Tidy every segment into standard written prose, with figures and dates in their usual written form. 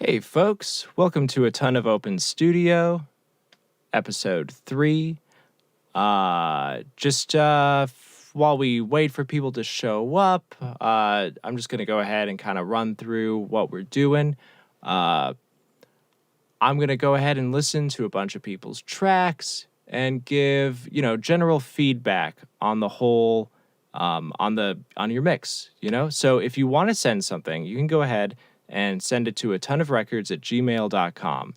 Hey folks, welcome to Atonuv Open Studio, episode 3. While we wait for people to show up, I'm just going to go ahead and kind of run through what we're doing. I'm going to go ahead and listen to a bunch of people's tracks and give, general feedback on the whole, on your mix, So if you want to send something, you can go ahead and send it to atonuvrecords@gmail.com.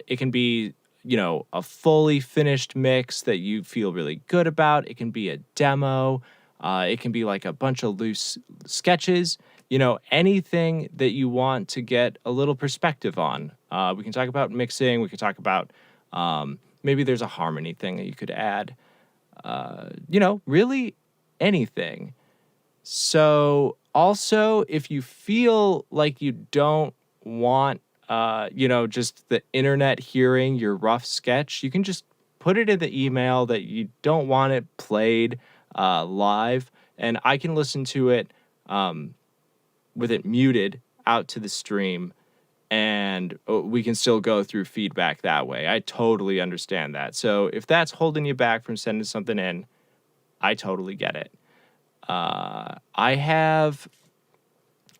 It can be, a fully finished mix that you feel really good about. It can be a demo. It can be like a bunch of loose sketches, anything that you want to get a little perspective on. We can talk about mixing. We can talk about maybe there's a harmony thing that you could add. Really anything. So also, if you feel like you don't want, just the internet hearing your rough sketch, you can just put it in the email that you don't want it played live, and I can listen to it with it muted out to the stream, and we can still go through feedback that way. I totally understand that. So if that's holding you back from sending something in, I totally get it. I have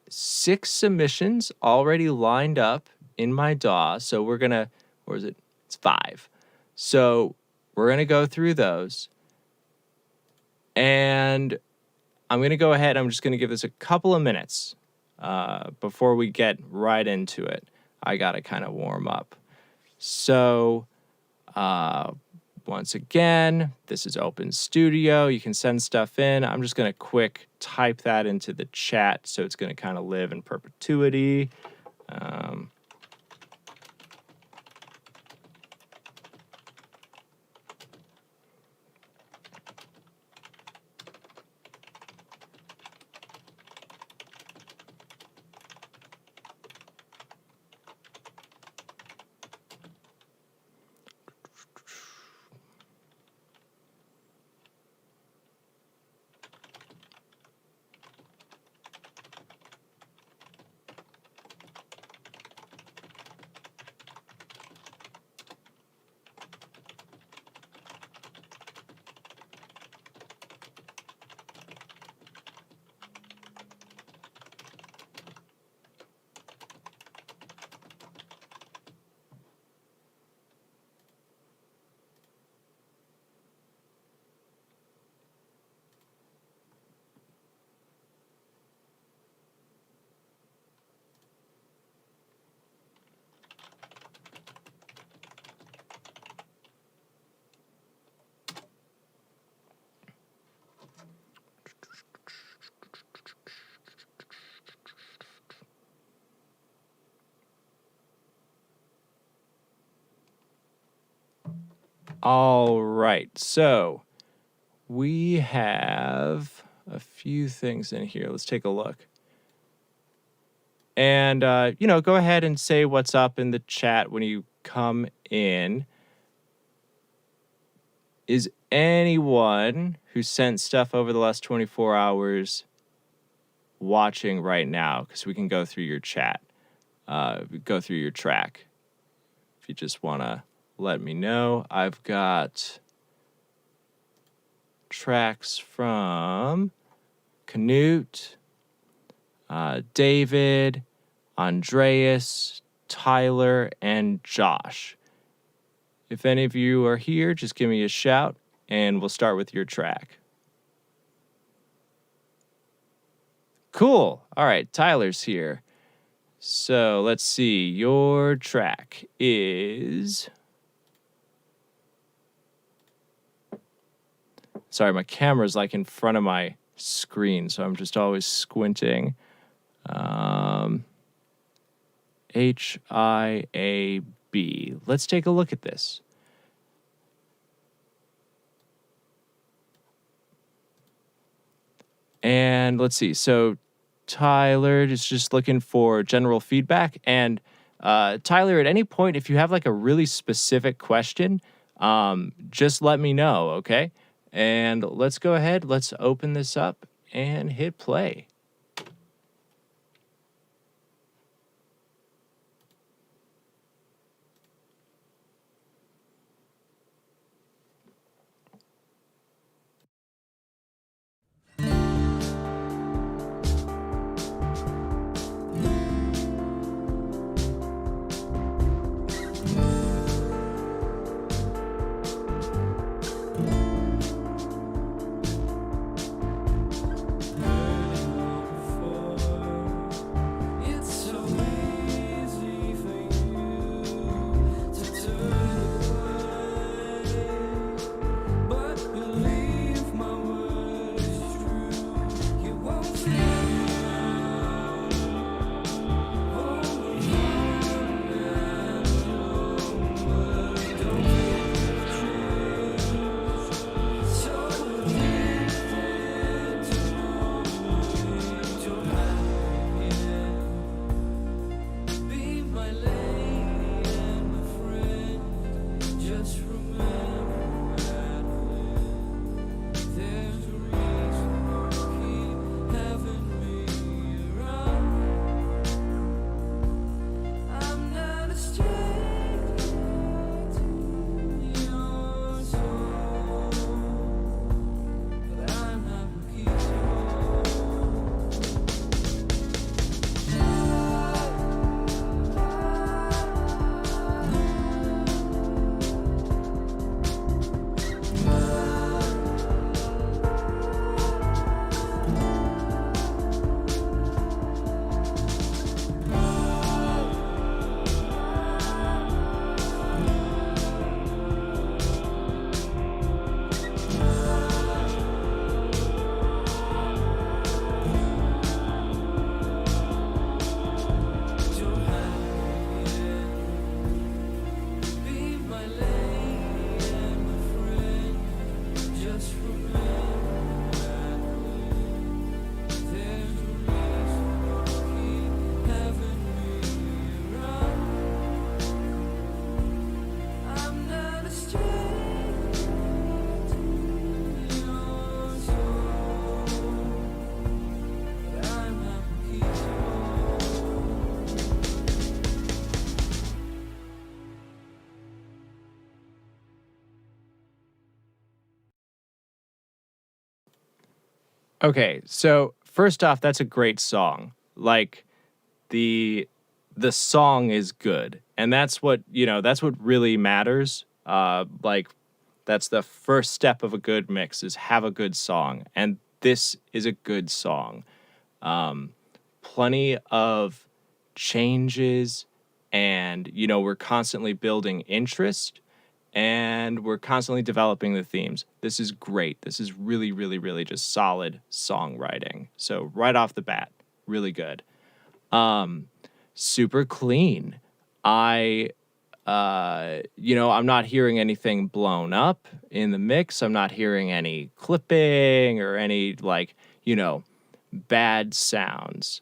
6 submissions already lined up in my DAW. So we're going to, or is it? It's 5. So we're going to go through those. And I'm going to go ahead. I'm just going to give this a couple of minutes before we get right into it. I got to kind of warm up. So, once again, this is Open Studio. You can send stuff in. I'm just going to quick type that into the chat so it's going to kind of live in perpetuity. All right, so we have a few things in here. Let's take a look. And, go ahead and say what's up in the chat when you come in. Is anyone who sent stuff over the last 24 hours watching right now? Because we can go through your chat, go through your track. If you just want to let me know. I've got tracks from Canute, David, Andreas, Tyler, and Josh. If any of you are here, just give me a shout, and we'll start with your track. Cool. All right, Tyler's here. So let's see. Your track is... Sorry, my camera's like in front of my screen, so I'm just always squinting. HIAB. Let's take a look at this. And let's see. So Tyler is just looking for general feedback. And Tyler, at any point, if you have like a really specific question, just let me know, okay? And let's go ahead. Let's open this up and hit play. Okay, so first off, that's a great song. Like the song is good, and that's what that's what really matters. Like that's the first step of a good mix is have a good song, and this is a good song. Um, Plenty of changes, and we're constantly building interest, and we're constantly developing the themes. This is great. This is really, really, really just solid songwriting. So right off the bat, really good. Um, Super clean. I I'm not hearing anything blown up in the mix. I'm not hearing any clipping or any bad sounds.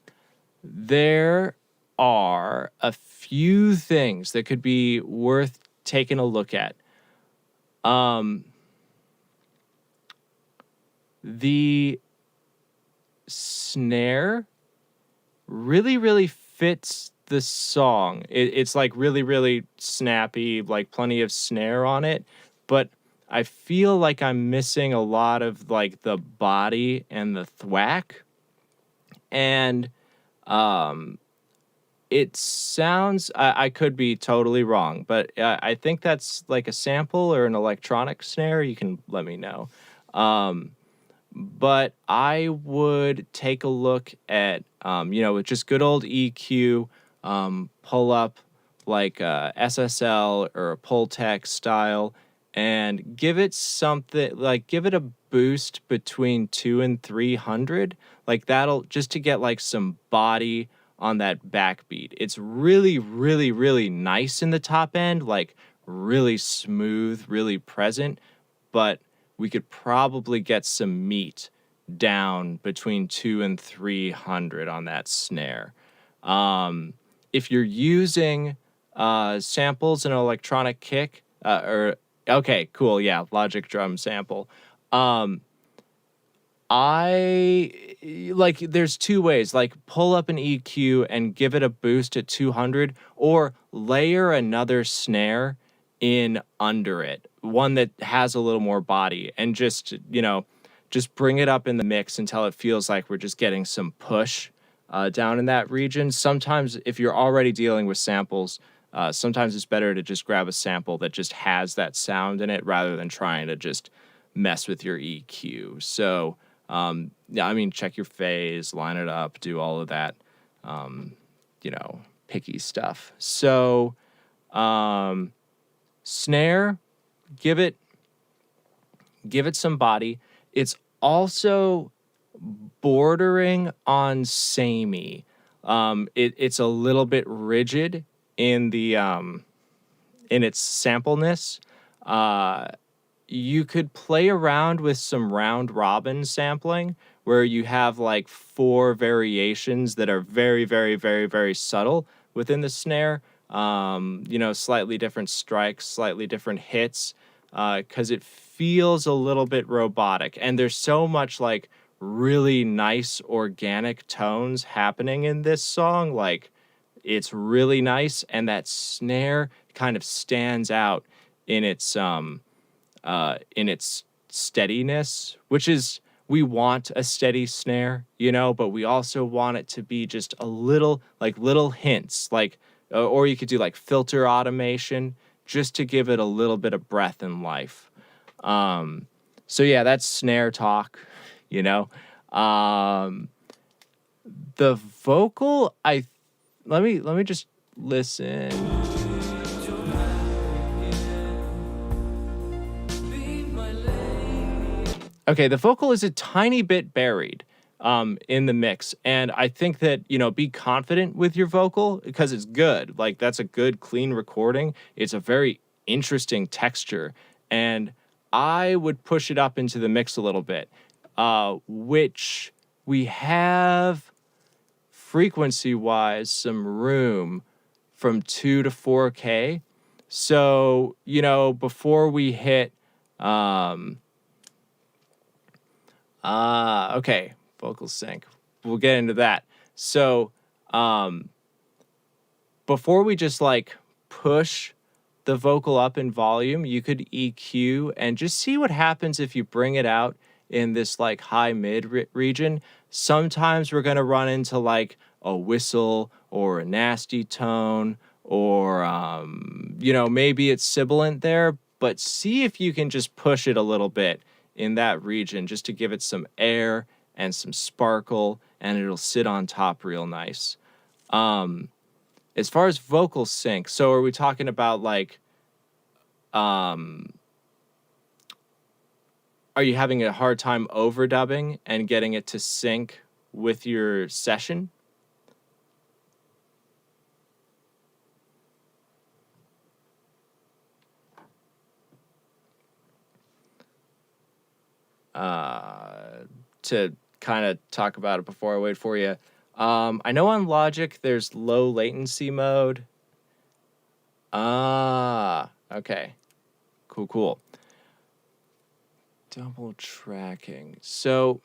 There are a few things that could be worth taking a look at. The snare really, really fits the song. It's like really, really snappy, like plenty of snare on it, but I feel like I'm missing a lot of like the body and the thwack. And it sounds, I could be totally wrong, but I think that's like a sample or an electronic snare. You can let me know. But I would take a look at, with just good old EQ, pull up like a SSL or a Pultec style and give it something, like give it a boost between 2 and 300. Like that'll just to get like some body on that backbeat. It's really, really, really nice in the top end, like really smooth, really present, but we could probably get some meat down between 2 and 300 on that snare. If you're using samples in an electronic kick, okay, cool, yeah, Logic drum sample. There's two ways, like pull up an EQ and give it a boost at 200, or layer another snare in under it, one that has a little more body, and just bring it up in the mix until it feels like we're just getting some push down in that region. Sometimes if you're already dealing with samples, sometimes it's better to just grab a sample that just has that sound in it rather than trying to just mess with your EQ. So check your phase, line it up, do all of that, picky stuff. So, snare, give it some body. It's also bordering on samey. It's a little bit rigid in the in its sampleness. You could play around with some round robin sampling where you have like 4 variations that are very, very, very, very subtle within the snare. Slightly different strikes, slightly different hits, because it feels a little bit robotic. And there's so much like really nice organic tones happening in this song. Like it's really nice, and that snare kind of stands out in its steadiness, which is, we want a steady snare, but we also want it to be just a little, like little hints, like, or you could do like filter automation just to give it a little bit of breath and life. So yeah, that's snare talk, the vocal, let me just listen. Okay, the vocal is a tiny bit buried in the mix, and I think that, be confident with your vocal because it's good. Like, that's a good, clean recording. It's a very interesting texture, and I would push it up into the mix a little bit, which we have, frequency-wise, some room from 2 to 4K. So, before we hit... okay, vocal sync. We'll get into that. So, before we just like push the vocal up in volume, you could EQ and just see what happens if you bring it out in this like high mid region, sometimes we're going to run into like a whistle or a nasty tone, or maybe it's sibilant there, but see if you can just push it a little bit in that region just to give it some air and some sparkle, and it'll sit on top real nice. As far as vocal sync, so are we talking about like, are you having a hard time overdubbing and getting it to sync with your session? To kind of talk about it before I wait for you. I know on Logic there's low latency mode. Okay. Cool. Double tracking. So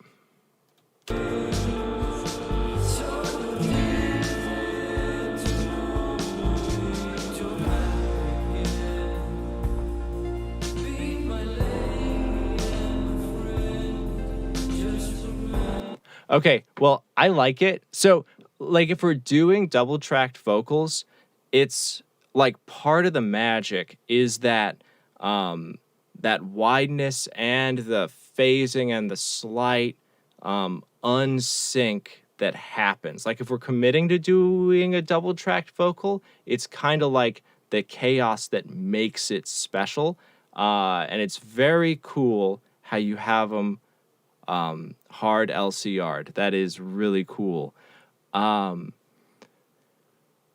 okay, well, I like it. So, like, if we're doing double tracked vocals, it's like part of the magic is that that wideness and the phasing and the slight unsync that happens. Like, if we're committing to doing a double tracked vocal, it's kind of like the chaos that makes it special. And it's very cool how you have them hard LCR'd. That is really cool.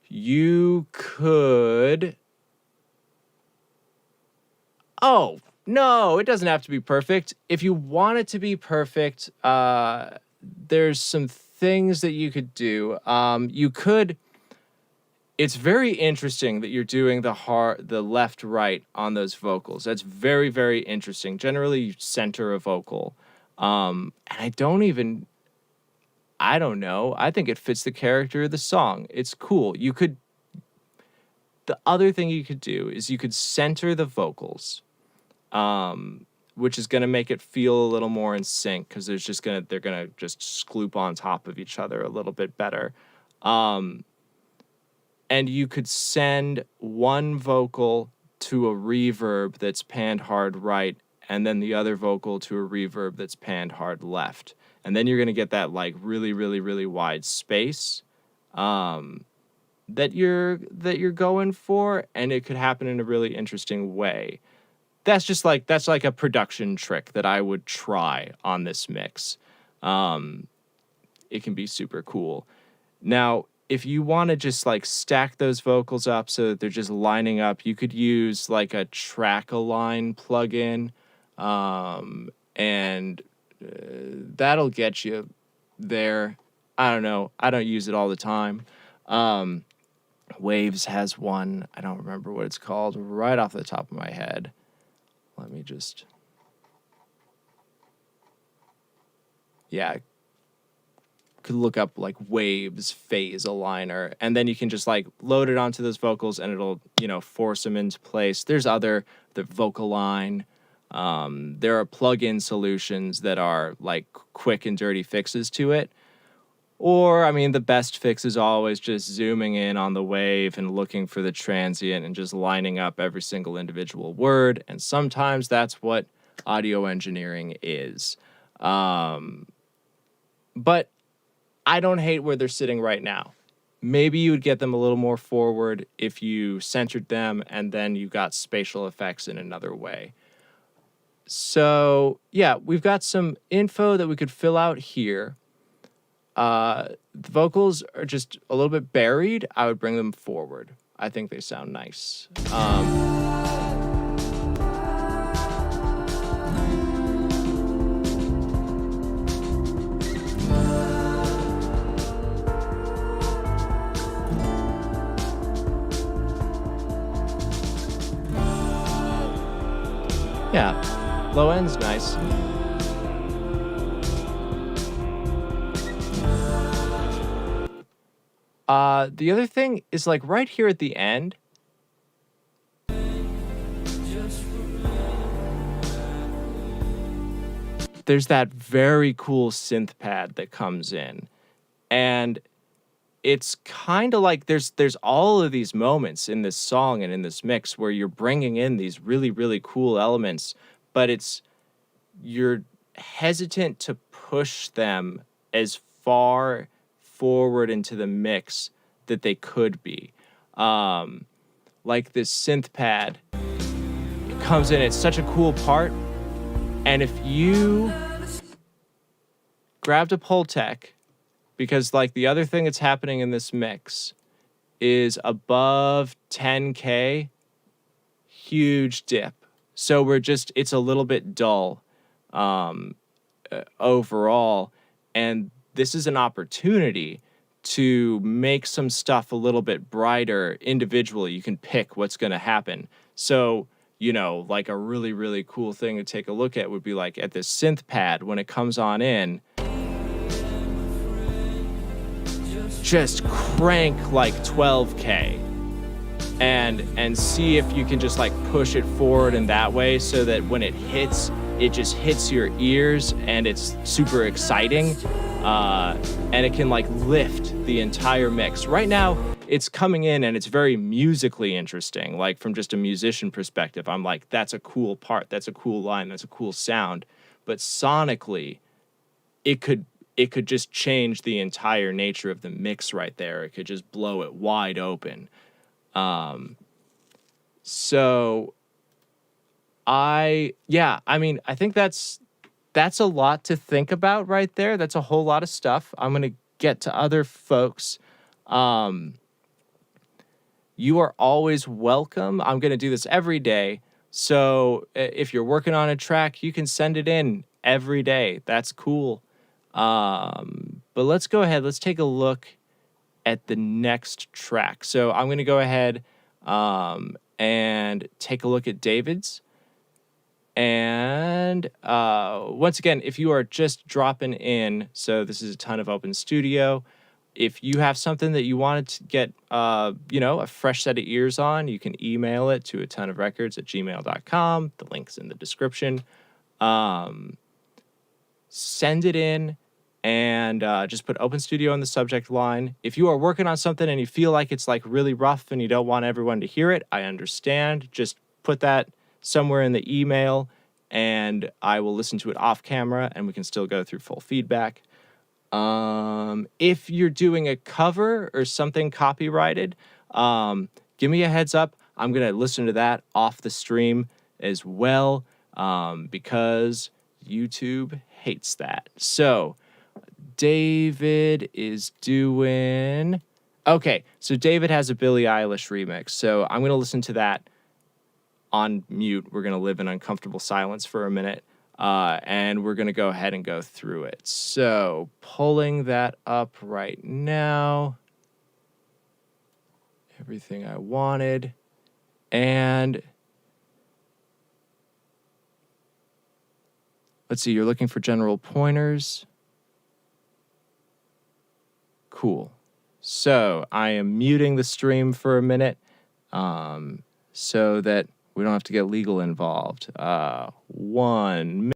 You could... Oh, no, it doesn't have to be perfect. If you want it to be perfect, there's some things that you could do. You could... It's very interesting that you're doing the left-right on those vocals. That's very, very interesting. Generally, you center a vocal. And I don't know. I think it fits the character of the song. It's cool. The other thing you could do is you could center the vocals, which is going to make it feel a little more in sync because they're going to just skloop on top of each other a little bit better. And you could send one vocal to a reverb that's panned hard right, and then the other vocal to a reverb that's panned hard left. And then you're going to get that like really, really, really wide space that you're going for, and it could happen in a really interesting way. That's like a production trick that I would try on this mix. It can be super cool. Now, if you want to just like stack those vocals up so that they're just lining up, you could use like a track-align plugin. And that'll get you there. I don't know. I don't use it all the time. Waves has one. I don't remember what it's called right off the top of my head. Let me just... Yeah. Could look up like Waves Phase Aligner, and then you can just like load it onto those vocals and it'll, force them into place. There's the Vocaline. There are plug-in solutions that are like quick and dirty fixes to it. Or, I mean, the best fix is always just zooming in on the wave and looking for the transient and just lining up every single individual word. And sometimes that's what audio engineering is. But I don't hate where they're sitting right now. Maybe you would get them a little more forward if you centered them and then you got spatial effects in another way. So, yeah, we've got some info that we could fill out here. The vocals are just a little bit buried. I would bring them forward. I think they sound nice. Yeah, low end's nice. The other thing is like right here at the end. there's that very cool synth pad that comes in. And it's kind of like there's all of these moments in this song and in this mix where you're bringing in these really, really cool elements, but you're hesitant to push them as far forward into the mix that they could be. Like this synth pad, it comes in, it's such a cool part. And if you grabbed a Pultec, because like the other thing that's happening in this mix is above 10K, huge dip. So it's a little bit dull overall. And this is an opportunity to make some stuff a little bit brighter individually. You can pick what's going to happen. So, like a really, really cool thing to take a look at would be like at this synth pad when it comes on in, just crank like 12K and see if you can just like push it forward in that way so that when it hits, it just hits your ears and it's super exciting. And it can like lift the entire mix. Right now, it's coming in and it's very musically interesting. Like from just a musician perspective, I'm like, that's a cool part. That's a cool line. That's a cool sound. But sonically, it could just change the entire nature of the mix right there. It could just blow it wide open. So I think that's a lot to think about right there. That's a whole lot of stuff. I'm going to get to other folks. You are always welcome. I'm going to do this every day. So if you're working on a track, you can send it in every day. That's cool. But let's go ahead. Let's take a look at the next track. So I'm going to go ahead and take a look at David's. And once again, if you are just dropping in, so this is a Ton of Open Studio. If you have something that you wanted to get, a fresh set of ears on, you can email it to atonuvrecords@gmail.com. The link's in the description. Send it in and just put Open Studio in the subject line. If you are working on something and you feel like it's like really rough and you don't want everyone to hear it, I understand. Just put that somewhere in the email and I will listen to it off camera and we can still go through full feedback. If you're doing a cover or something copyrighted, give me a heads up. I'm going to listen to that off the stream as well, because YouTube hates that. So David is doing... Okay, so David has a Billie Eilish remix. So I'm going to listen to that on mute. We're going to live in uncomfortable silence for a minute. And we're going to go ahead and go through it. So pulling that up right now. Everything I wanted. And let's see, you're looking for general pointers. Cool. So I am muting the stream for a minute so that we don't have to get legal involved. 1 minute.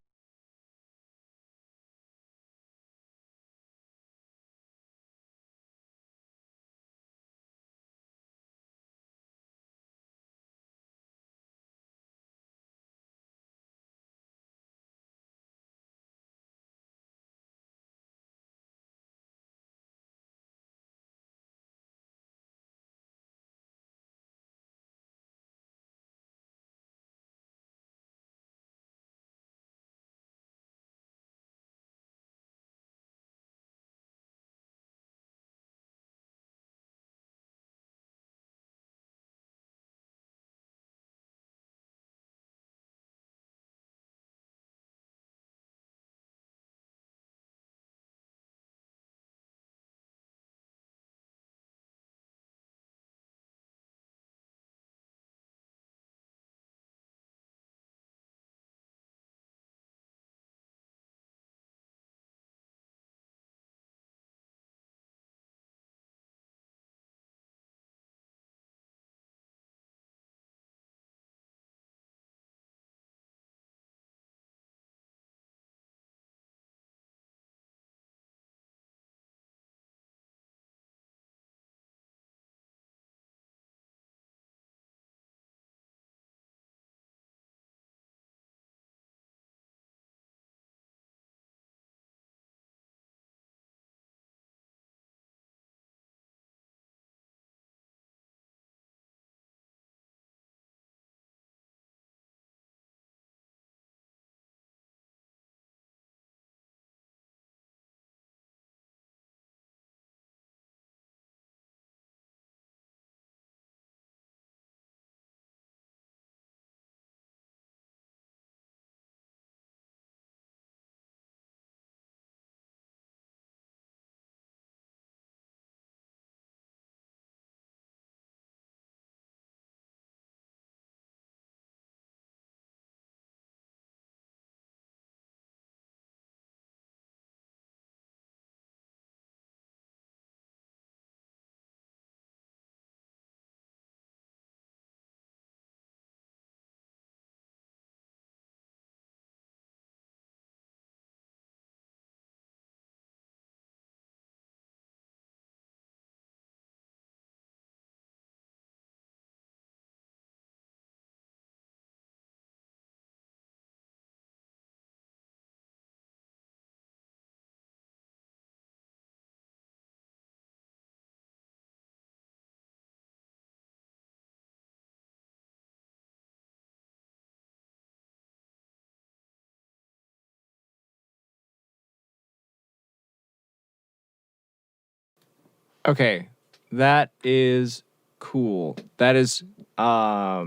Okay, that is cool. That is a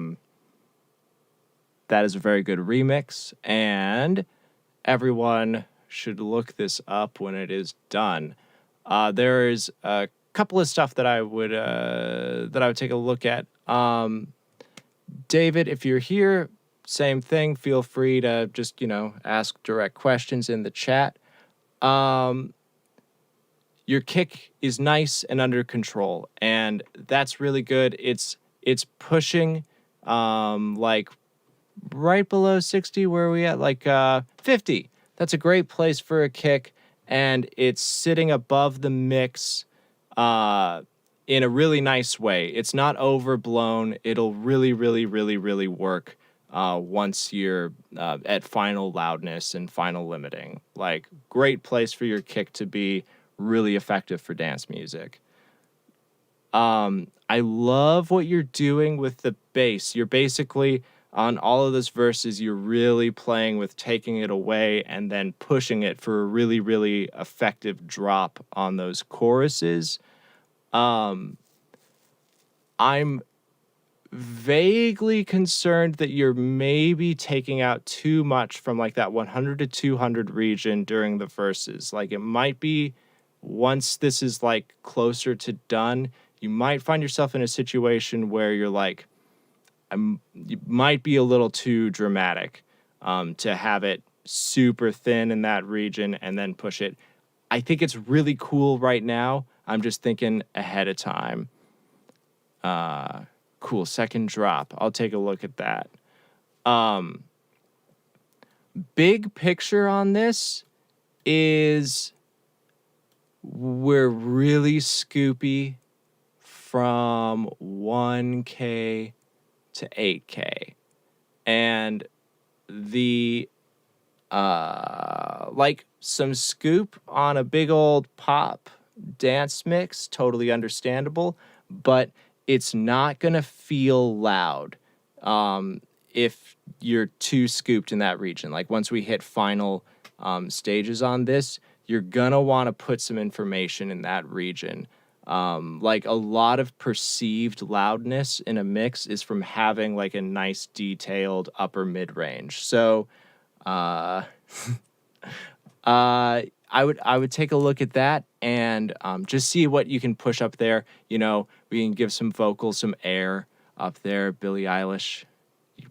very good remix, and everyone should look this up when it is done. There is a couple of stuff that I would take a look at. David, if you're here, same thing. Feel free to just ask direct questions in the chat. Your kick is nice and under control, and that's really good. It's pushing like right below 60. Where are we at? Like 50. That's a great place for a kick, and it's sitting above the mix in a really nice way. It's not overblown. It'll really, really, really, really work once you're at final loudness and final limiting. Like, great place for your kick to be, really effective for dance music. I love what you're doing with the bass. You're basically, on all of those verses, you're really playing with taking it away and then pushing it for a really, really effective drop on those choruses. I'm vaguely concerned that you're maybe taking out too much from like that 100 to 200 region during the verses. Like, it might be, once this is like closer to done, you might find yourself in a situation where you're like, you might be a little too dramatic to have it super thin in that region and then push it. I think it's really cool right now. I'm just thinking ahead of time. Cool, second drop. I'll take a look at that. Big picture on this is we're really scoopy from 1K to 8K. And the like some scoop on a big old pop dance mix, totally understandable, but it's not gonna feel loud if you're too scooped in that region. Like, once we hit final stages on this, you're gonna want to put some information in that region. Like, a lot of perceived loudness in a mix is from having like a nice detailed upper mid range. So I would take a look at that and just see what you can push up there. We can give some vocals, some air up there. Billie Eilish,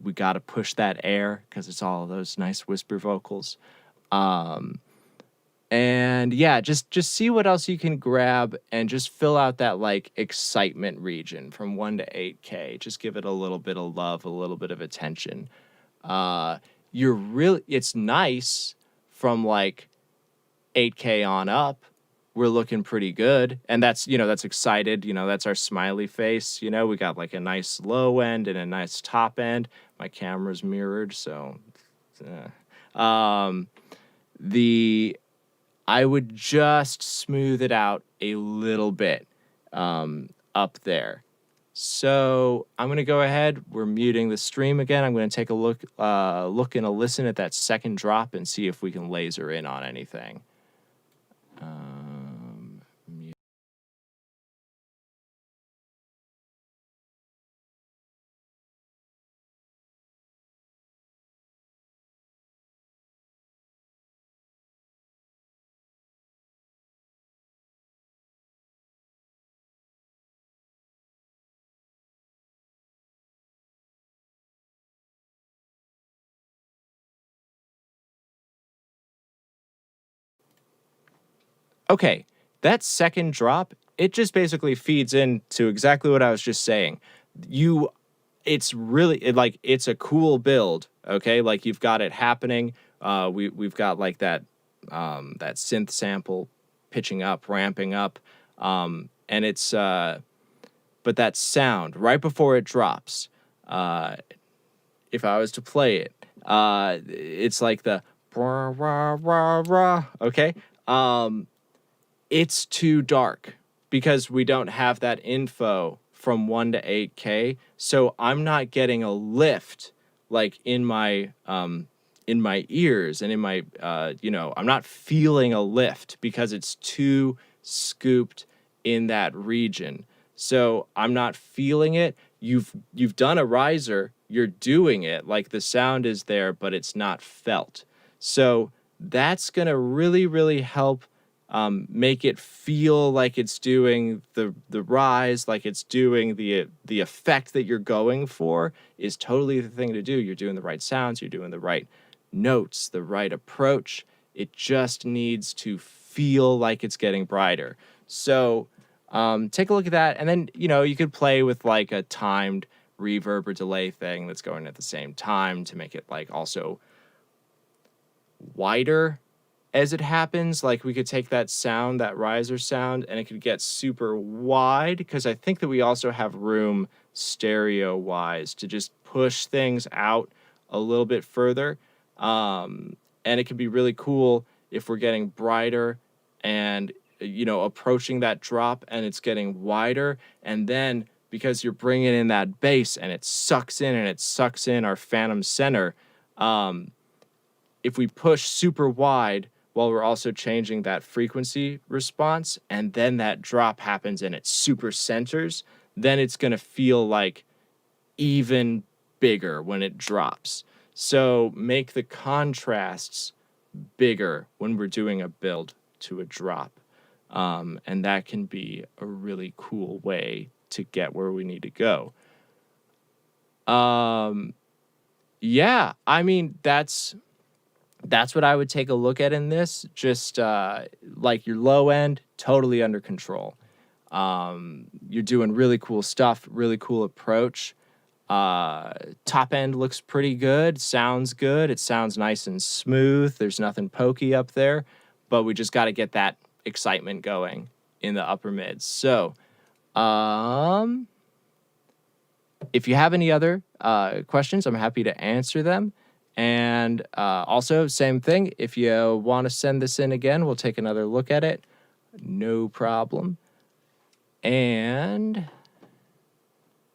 we got to push that air because it's all of those nice whisper vocals. And yeah, just see what else you can grab and just fill out that like excitement region from 1 to 8K. Just give it a little bit of love, a little bit of attention. It's nice from like 8K on up. We're looking pretty good. And that's excited. That's our smiley face. We got like a nice low end and a nice top end. My camera's mirrored, so I would just smooth it out a little bit up there. So I'm going to go ahead. We're muting the stream again. I'm going to take a look and a listen at that second drop and see if we can laser in on anything. Okay, that second drop, it just basically feeds into exactly what I was just saying. It's really it's a cool build, okay? Like, you've got it happening. We've got like that synth sample pitching up, ramping up, and it's but that sound right before it drops. If I was to play it, it's like the rah, rah, rah, rah, okay? It's too dark because we don't have that info from 1 to 8K. So I'm not getting a lift like in my ears and in my I'm not feeling a lift because it's too scooped in that region. So I'm not feeling it. You've done a riser, you're doing it, like the sound is there, but it's not felt. So that's going to really, really help make it feel like it's doing the rise, like it's doing the effect that you're going for is totally the thing to do. You're doing the right sounds, you're doing the right notes, the right approach. It just needs to feel like it's getting brighter. So take a look at that. And then, you could play with like a timed reverb or delay thing that's going at the same time to make it like also wider as it happens. Like we could take that sound, that riser sound, and it could get super wide, because I think that we also have room stereo wise to just push things out a little bit further. And it can be really cool if we're getting brighter and approaching that drop and it's getting wider, and then because you're bringing in that bass and it sucks in our phantom center, if we push super wide while we're also changing that frequency response, and then that drop happens and it super centers, then it's going to feel like even bigger when it drops. So make the contrasts bigger when we're doing a build to a drop. And that can be a really cool way to get where we need to go. Yeah, I mean, that's what I would take a look at in this. Just like your low end, totally under control. You're doing really cool stuff, really cool approach. Top end looks pretty good, sounds good. It sounds nice and smooth. There's nothing pokey up there, but we just got to get that excitement going in the upper mids. So, if you have any other questions, I'm happy to answer them. And also, same thing, if you want to send this in again, we'll take another look at it. No problem. And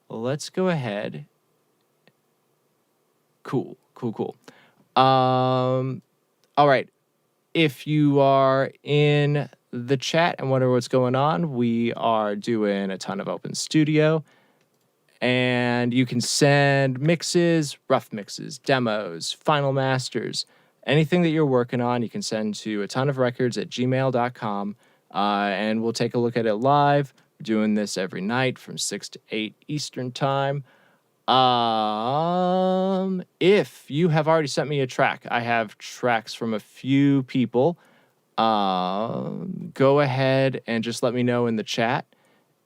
let's go ahead. Cool. All right. If you are in the chat and wonder what's going on, we are doing a ton of open studio. And you can send mixes, rough mixes, demos, final masters, anything that you're working on, you can send to atonuvrecords@gmail.com, and we'll take a look at it live. We're doing this every night from 6 to 8 Eastern time. If you have already sent me a track, I have tracks from a few people. Go ahead and just let me know in the chat,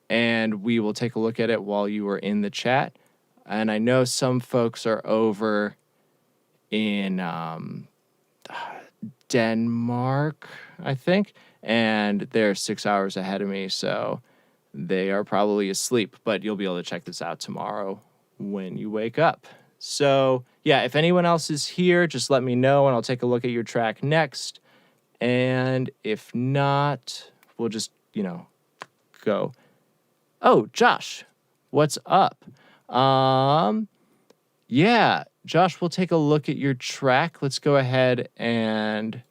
and we will take a look at it while you are in the chat. And I know some folks are over in Denmark, I think, and they're 6 hours ahead of me, so they are probably asleep, but you'll be able to check this out tomorrow when you wake up. So, yeah, if anyone else is here, just let me know, and I'll take a look at your track next. And if not, we'll just, go. Oh, Josh, what's up? Yeah, Josh, we'll take a look at your track. Let's go ahead and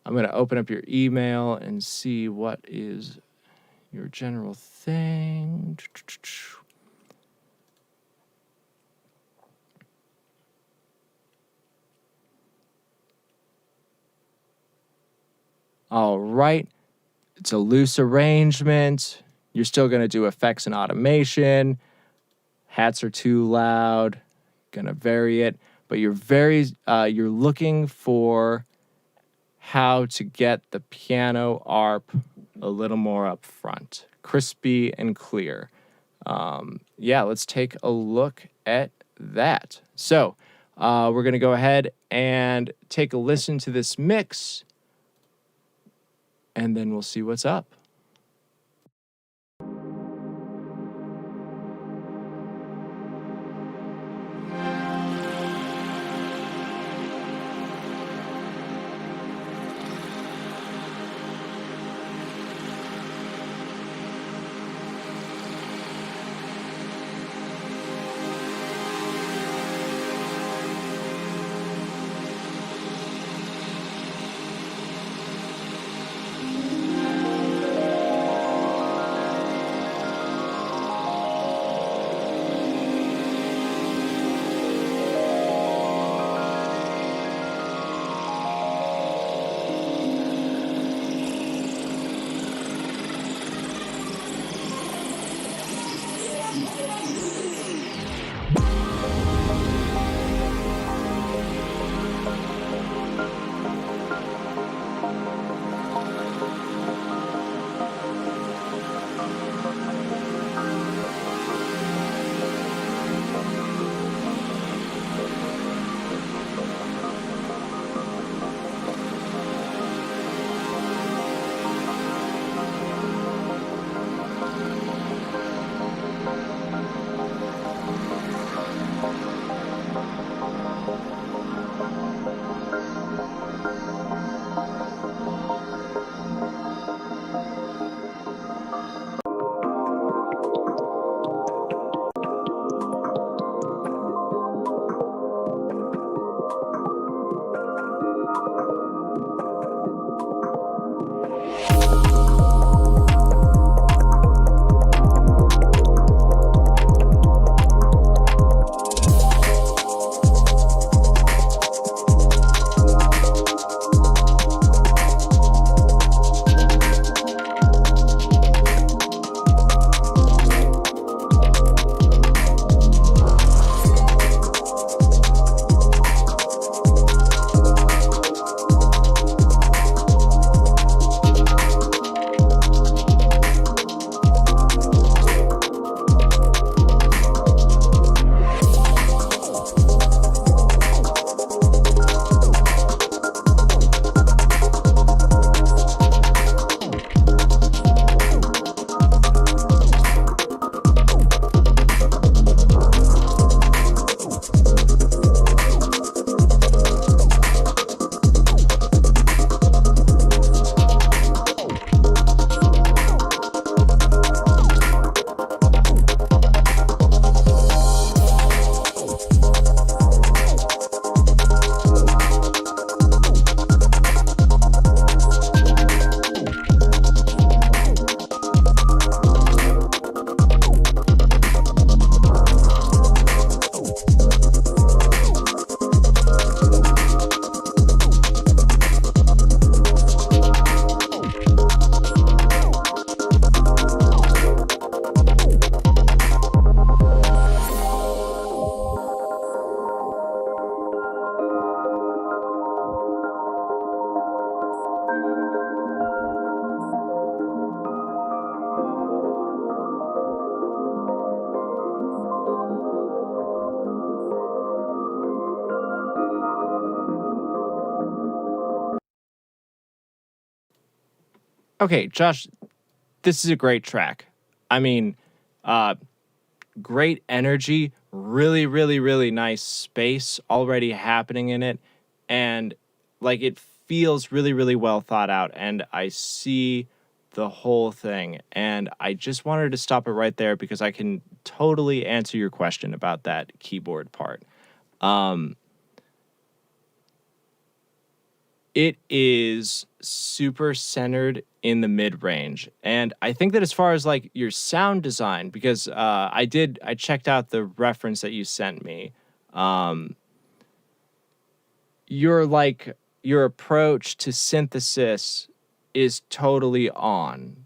I'm going to open up your email and see what is your general thing. All right. It's a loose arrangement. You're still going to do effects and automation. Hats are too loud. Going to vary it. But you're looking for how to get the piano arp a little more up front. Crispy and clear. Yeah, let's take a look at that. So we're going to go ahead and take a listen to this mix, and then we'll see what's up. Okay, Josh, this is a great track. I mean, uh, great energy, really, really, really nice space already happening in it. And like it feels really, really well thought out. And I see the whole thing. And I just wanted to stop it right there because I can totally answer your question about that keyboard part. Um, it is super centered in the mid range. And I think that as far as like your sound design, because I checked out the reference that you sent me. Um, your approach to synthesis is totally on.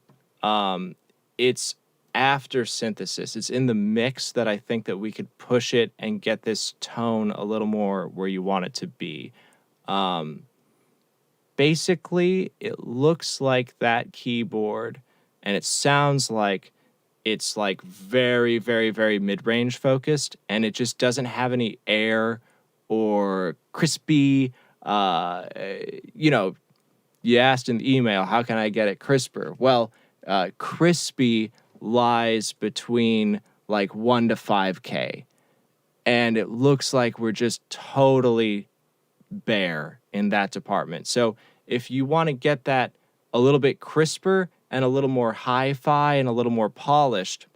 It's after synthesis. It's in the mix that I think that we could push it and get this tone a little more where you want it to be. Um, Basically, it looks like that keyboard and it sounds like it's like very, very, very mid-range focused, and it just doesn't have any air or crispy. Uh, you know, you asked in the email, how can I get it crisper? Well, crispy lies between like 1 to 5K, and it looks like we're just totally bare in that department. So if you want to get that a little bit crisper and a little more hi-fi and a little more polished,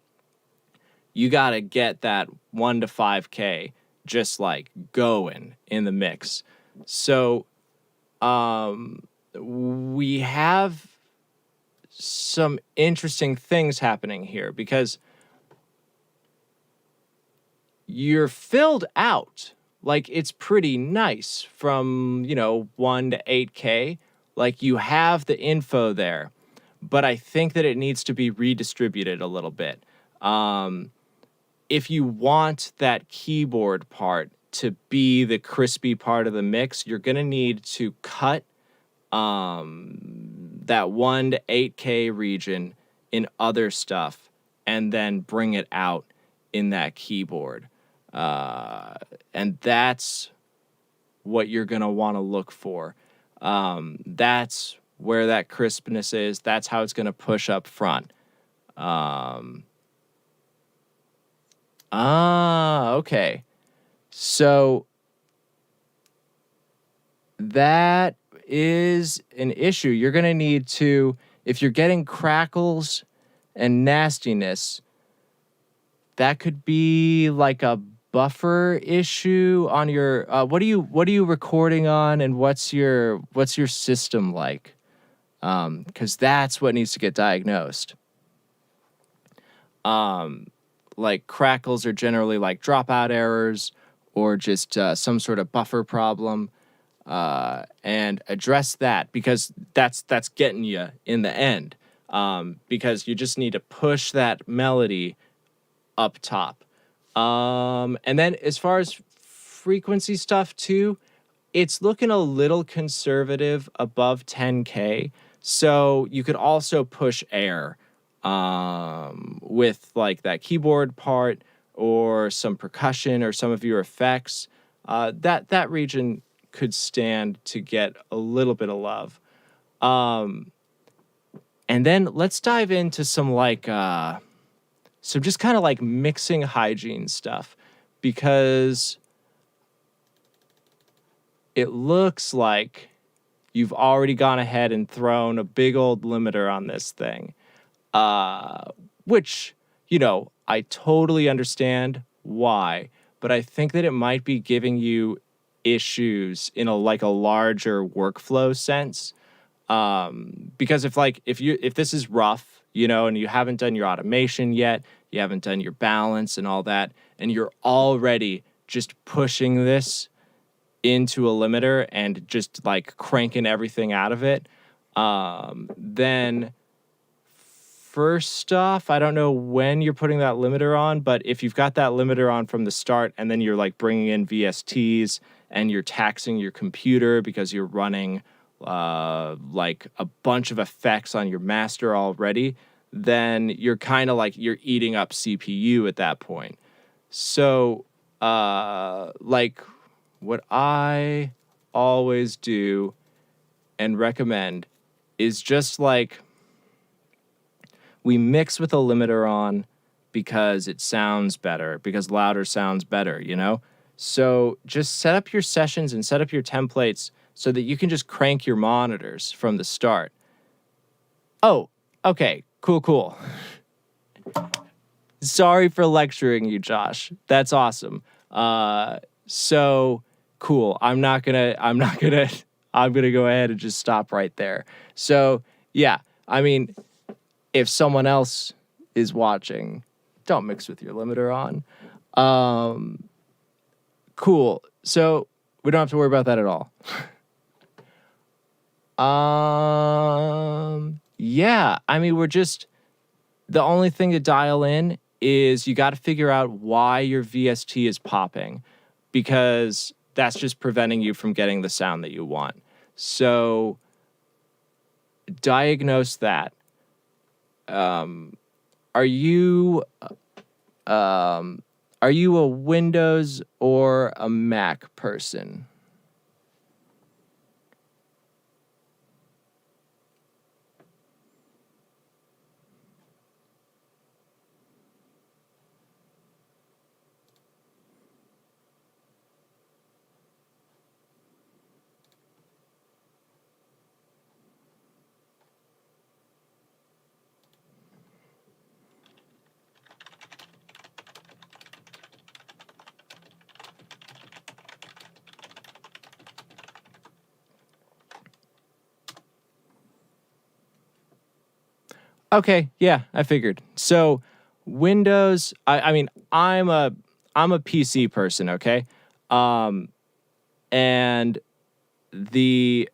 you got to get that 1 to 5K just like going in the mix. So we have some interesting things happening here because you're filled out. Like it's pretty nice from, 1 to 8K. Like you have the info there, but I think that it needs to be redistributed a little bit. If you want that keyboard part to be the crispy part of the mix, you're going to need to cut that 1 to 8K region in other stuff and then bring it out in that keyboard. And that's what you're going to want to look for. That's where that crispness is. That's how it's going to push up front. Okay. So that is an issue. You're going to need to, if you're getting crackles and nastiness, that could be like a buffer issue on your what are you recording on, and what's your system like? Because that's what needs to get diagnosed. Like crackles are generally like dropout errors or just some sort of buffer problem, and address that because that's getting you in the end, because you just need to push that melody up top. And then as far as frequency stuff too, it's looking a little conservative above 10K. So you could also push air with like that keyboard part or some percussion or some of your effects. That region could stand to get a little bit of love. And then let's dive into some like so just kind of like mixing hygiene stuff, because it looks like you've already gone ahead and thrown a big old limiter on this thing, which, I totally understand why, but I think that it might be giving you issues in a larger workflow sense. Because if this is rough, and you haven't done your automation yet, you haven't done your balance and all that, and you're already just pushing this into a limiter and just like cranking everything out of it, then first off, I don't know when you're putting that limiter on, but if you've got that limiter on from the start and then you're like bringing in VSTs and you're taxing your computer because you're running like a bunch of effects on your master already, then you're kind of like you're eating up CPU at that point. So like what I always do and recommend is just like we mix with a limiter on because it sounds better, because louder sounds better, you know? So just set up your sessions and set up your templates so that you can just crank your monitors from the start. Oh, okay, cool. Sorry for lecturing you, Josh. That's awesome. So cool. I'm gonna go ahead and just stop right there. So yeah, I mean, if someone else is watching, don't mix with your limiter on. Cool. So we don't have to worry about that at all. Yeah, I mean, the only thing to dial in is you got to figure out why your VST is popping, because that's just preventing you from getting the sound that you want. So diagnose that. Are you a Windows or a Mac person? Okay, yeah, I figured. So Windows, I mean, I'm a PC person, okay? And the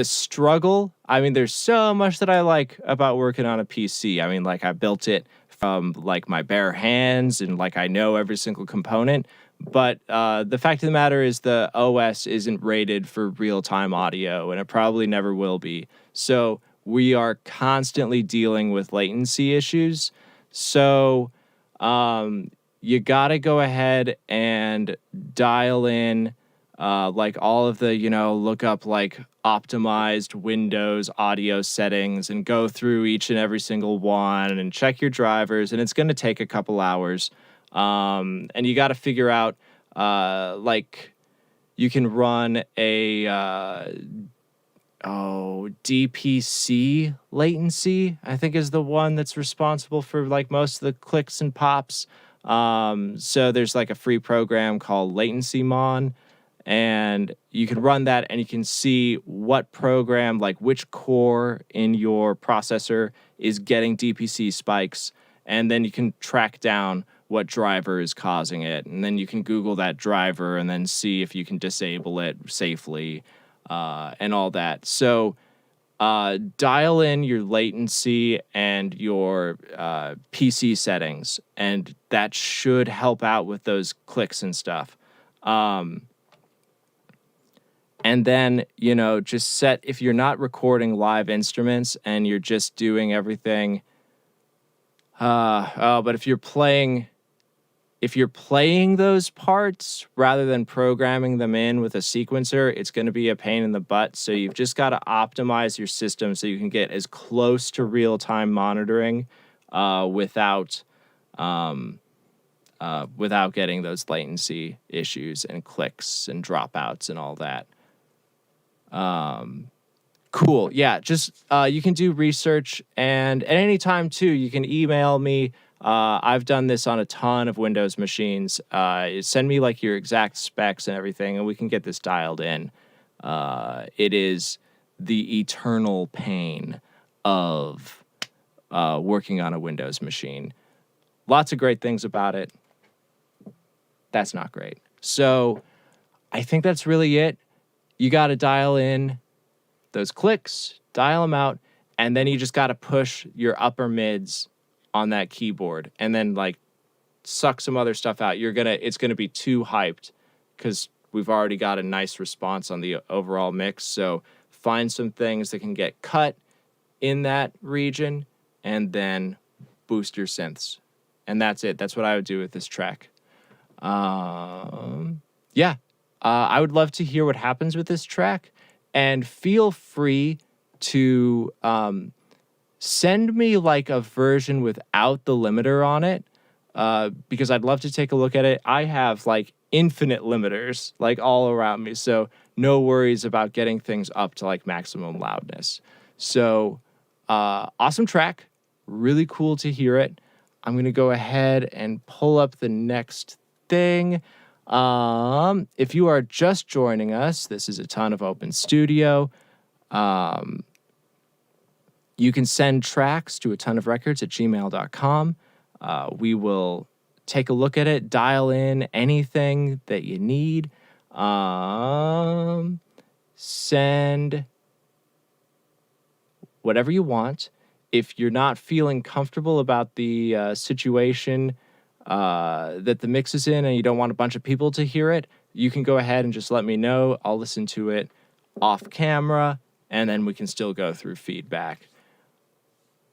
struggle, I mean, there's so much that I like about working on a PC. I mean, like, I built it from like my bare hands and like I know every single component. But the fact of the matter is the OS isn't rated for real-time audio, and it probably never will be. So we are constantly dealing with latency issues. So you got to go ahead and dial in like all of the, look up like optimized Windows audio settings and go through each and every single one and check your drivers. And it's going to take a couple hours. And you got to figure out, like, you can run a DPC latency, I think, is the one that's responsible for like most of the clicks and pops. So there's like a free program called Latency Mon, and you can run that and you can see what program, like which core in your processor is getting DPC spikes, and then you can track down what driver is causing it, and then you can Google that driver and then see if you can disable it safely. And all that. So dial in your latency and your PC settings, and that should help out with those clicks and stuff. And then, just set, if you're not recording live instruments and you're just doing everything, but if you're playing those parts rather than programming them in with a sequencer, it's going to be a pain in the butt. So you've just got to optimize your system so you can get as close to real-time monitoring without getting those latency issues and clicks and dropouts and all that. Cool. Yeah, just you can do research, and at any time too, you can email me. I've done this on a ton of Windows machines. Send me like your exact specs and everything, and we can get this dialed in. It is the eternal pain of working on a Windows machine. Lots of great things about it. That's not great. So I think that's really it. You got to dial in those clicks, dial them out, and then you just got to push your upper mids on that keyboard and then like suck some other stuff out. It's gonna be too hyped because we've already got a nice response on the overall mix. So find some things that can get cut in that region and then boost your synths. And that's it. That's what I would do with this track. Yeah. I would love to hear what happens with this track, and feel free to send me like a version without the limiter on it, because I'd love to take a look at it. I have like infinite limiters like all around me, so no worries about getting things up to like maximum loudness. So awesome track, really cool to hear it. I'm gonna go ahead and pull up the next thing. If you are just joining us, this is Atonuv Open Studio. You can send tracks to atonuvrecords@gmail.com. We will take a look at it, dial in anything that you need. Send whatever you want. If you're not feeling comfortable about the situation that the mix is in and you don't want a bunch of people to hear it, you can go ahead and just let me know. I'll listen to it off camera, and then we can still go through feedback.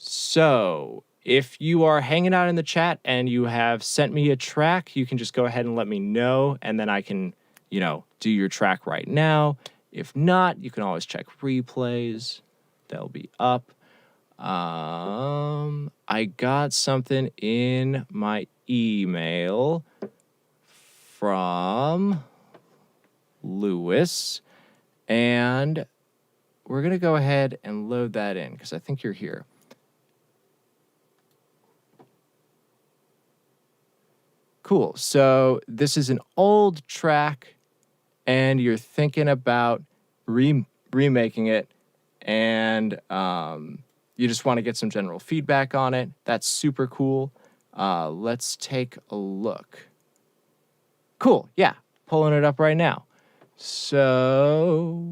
So if you are hanging out in the chat and you have sent me a track, you can just go ahead and let me know, and then I can, do your track right now. If not, you can always check replays. They'll be up. I got something in my email from Lewis, and we're going to go ahead and load that in because I think you're here. Cool. So this is an old track, and you're thinking about remaking it, and you just want to get some general feedback on it. That's super cool. Let's take a look. Cool. Yeah. Pulling it up right now. So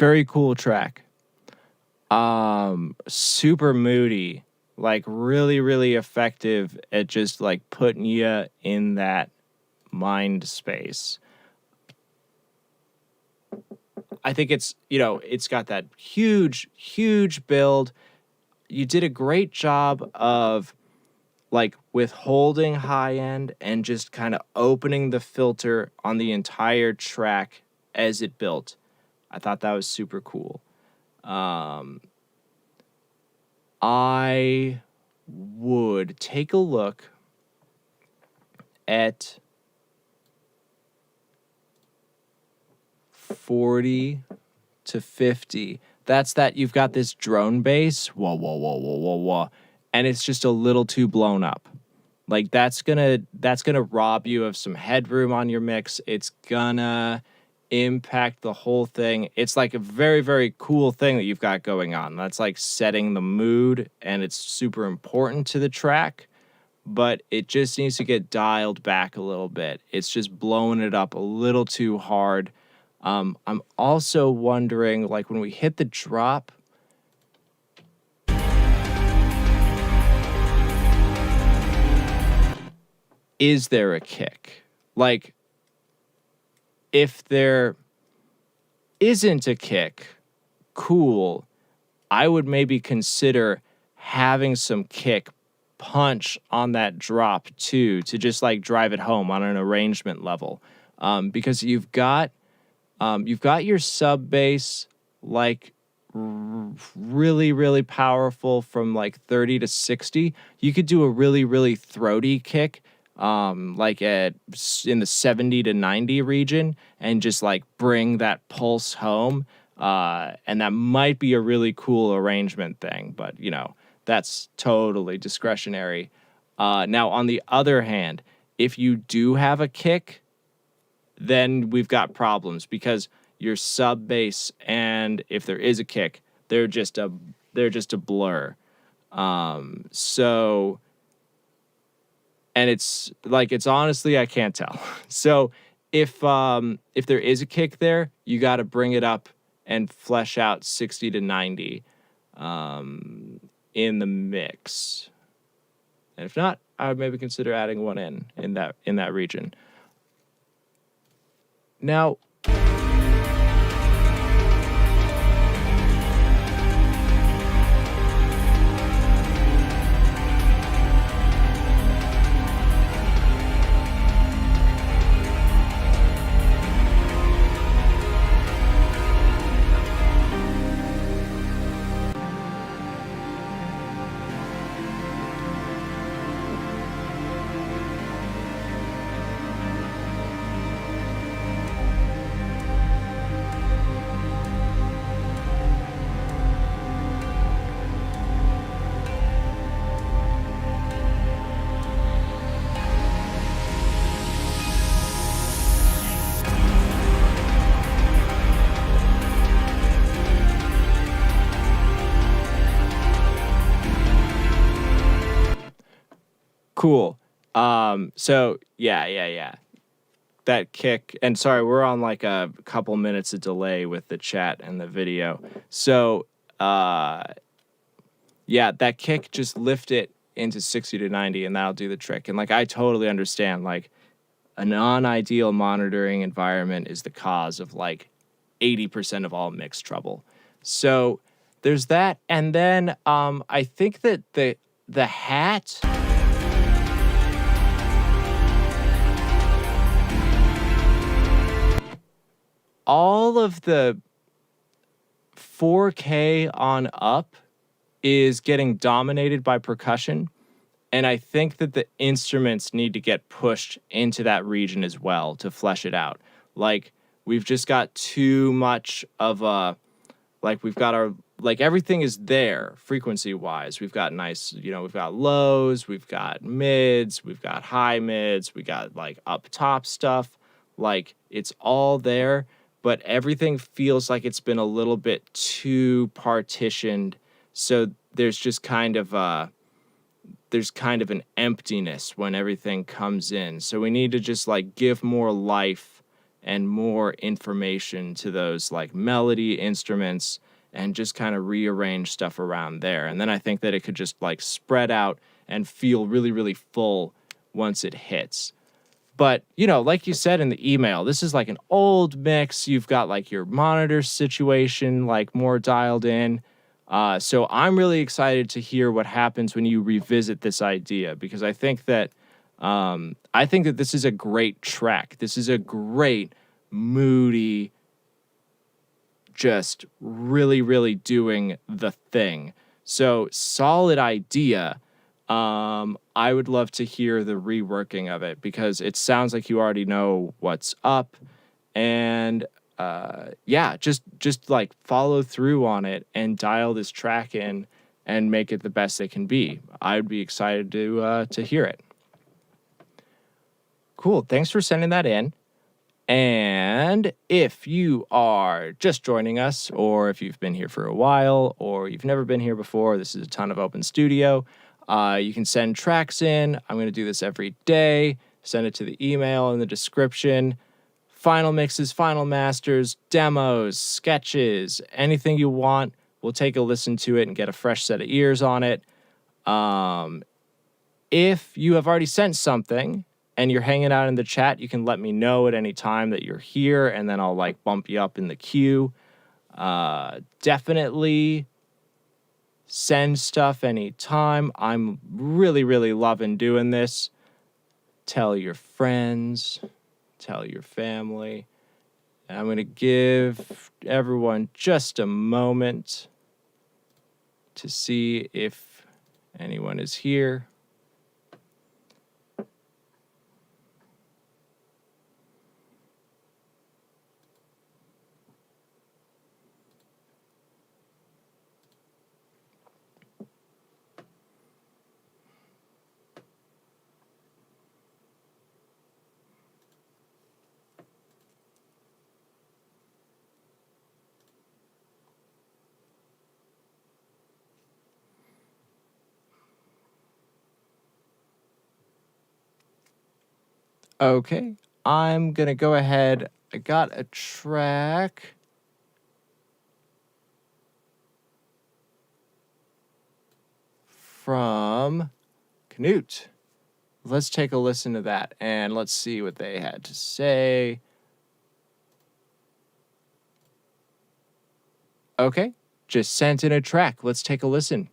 Very cool track. Super moody, like really, really effective at just like putting you in that mind space. I think it's, it's got that huge, huge build. You did a great job of like withholding high end and just kind of opening the filter on the entire track as it built. I thought that was super cool. I would take a look at 40 to 50. That's that you've got this drone bass, whoa, whoa, whoa, whoa, whoa, whoa, and it's just a little too blown up. Like that's gonna rob you of some headroom on your mix. It's gonna impact the whole thing. It's like a very, very cool thing that you've got going on. That's like setting the mood, and it's super important to the track, but it just needs to get dialed back a little bit. It's just blowing it up a little too hard. I'm also wondering, like when we hit the drop, is there a kick? Like, if there isn't a kick, cool. I would maybe consider having some kick punch on that drop too, to just like drive it home on an arrangement level, because you've got your sub bass like really, really powerful from like 30 to 60. You could do a really, really throaty kick, like in the 70 to 90 region, and just like bring that pulse home. And that might be a really cool arrangement thing, but that's totally discretionary. Now, on the other hand, if you do have a kick, then we've got problems, because your sub bass, and if there is a kick, they're just a blur. So, and it's honestly, I can't tell. So if there is a kick there, you got to bring it up and flesh out 60 to 90 in the mix. And if not, I would maybe consider adding one in that region. Now, cool. So yeah. That kick, and sorry, we're on like a couple minutes of delay with the chat and the video. So, that kick, just lift it into 60 to 90 and that'll do the trick. And like, I totally understand, like a non-ideal monitoring environment is the cause of like 80% of all mix trouble. So there's that. And then, I think that the hat, all of the 4K on up is getting dominated by percussion. And I think that the instruments need to get pushed into that region as well to flesh it out. Like, we've just got too much of we've got our, like, everything is there frequency wise. We've got nice, we've got lows, we've got mids, we've got high mids, we got like up top stuff. Like, it's all there, but everything feels like it's been a little bit too partitioned. So there's just kind of an emptiness when everything comes in. So we need to just like give more life and more information to those like melody instruments and just kind of rearrange stuff around there. And then I think that it could just like spread out and feel really, really full once it hits. But, you know, like you said in the email, this is like an old mix. You've got like your monitor situation like more dialed in. So I'm really excited to hear what happens when you revisit this idea, because I think that this is a great track. This is a great, moody, just really, really doing the thing. So solid idea. I would love to hear the reworking of it, because it sounds like you already know what's up. And yeah, just like follow through on it and dial this track in and make it the best it can be. I'd be excited to hear it. Cool. Thanks for sending that in. And if you are just joining us, or if you've been here for a while, or you've never been here before, this is Atonuv Open Studio. You can send tracks in. I'm going to do this every day. Send it to the email in the description. Final mixes, final masters, demos, sketches, anything you want. We'll take a listen to it and get a fresh set of ears on it. If you have already sent something and you're hanging out in the chat, you can let me know at any time that you're here, and then I'll like bump you up in the queue. Definitely send stuff anytime. I'm really, really loving doing this. Tell your friends, tell your family. And I'm going to give everyone just a moment to see if anyone is here. Okay, I'm going to go ahead. I got a track from Knut. Let's take a listen to that, and let's see what they had to say. Okay, just sent in a track. Let's take a listen.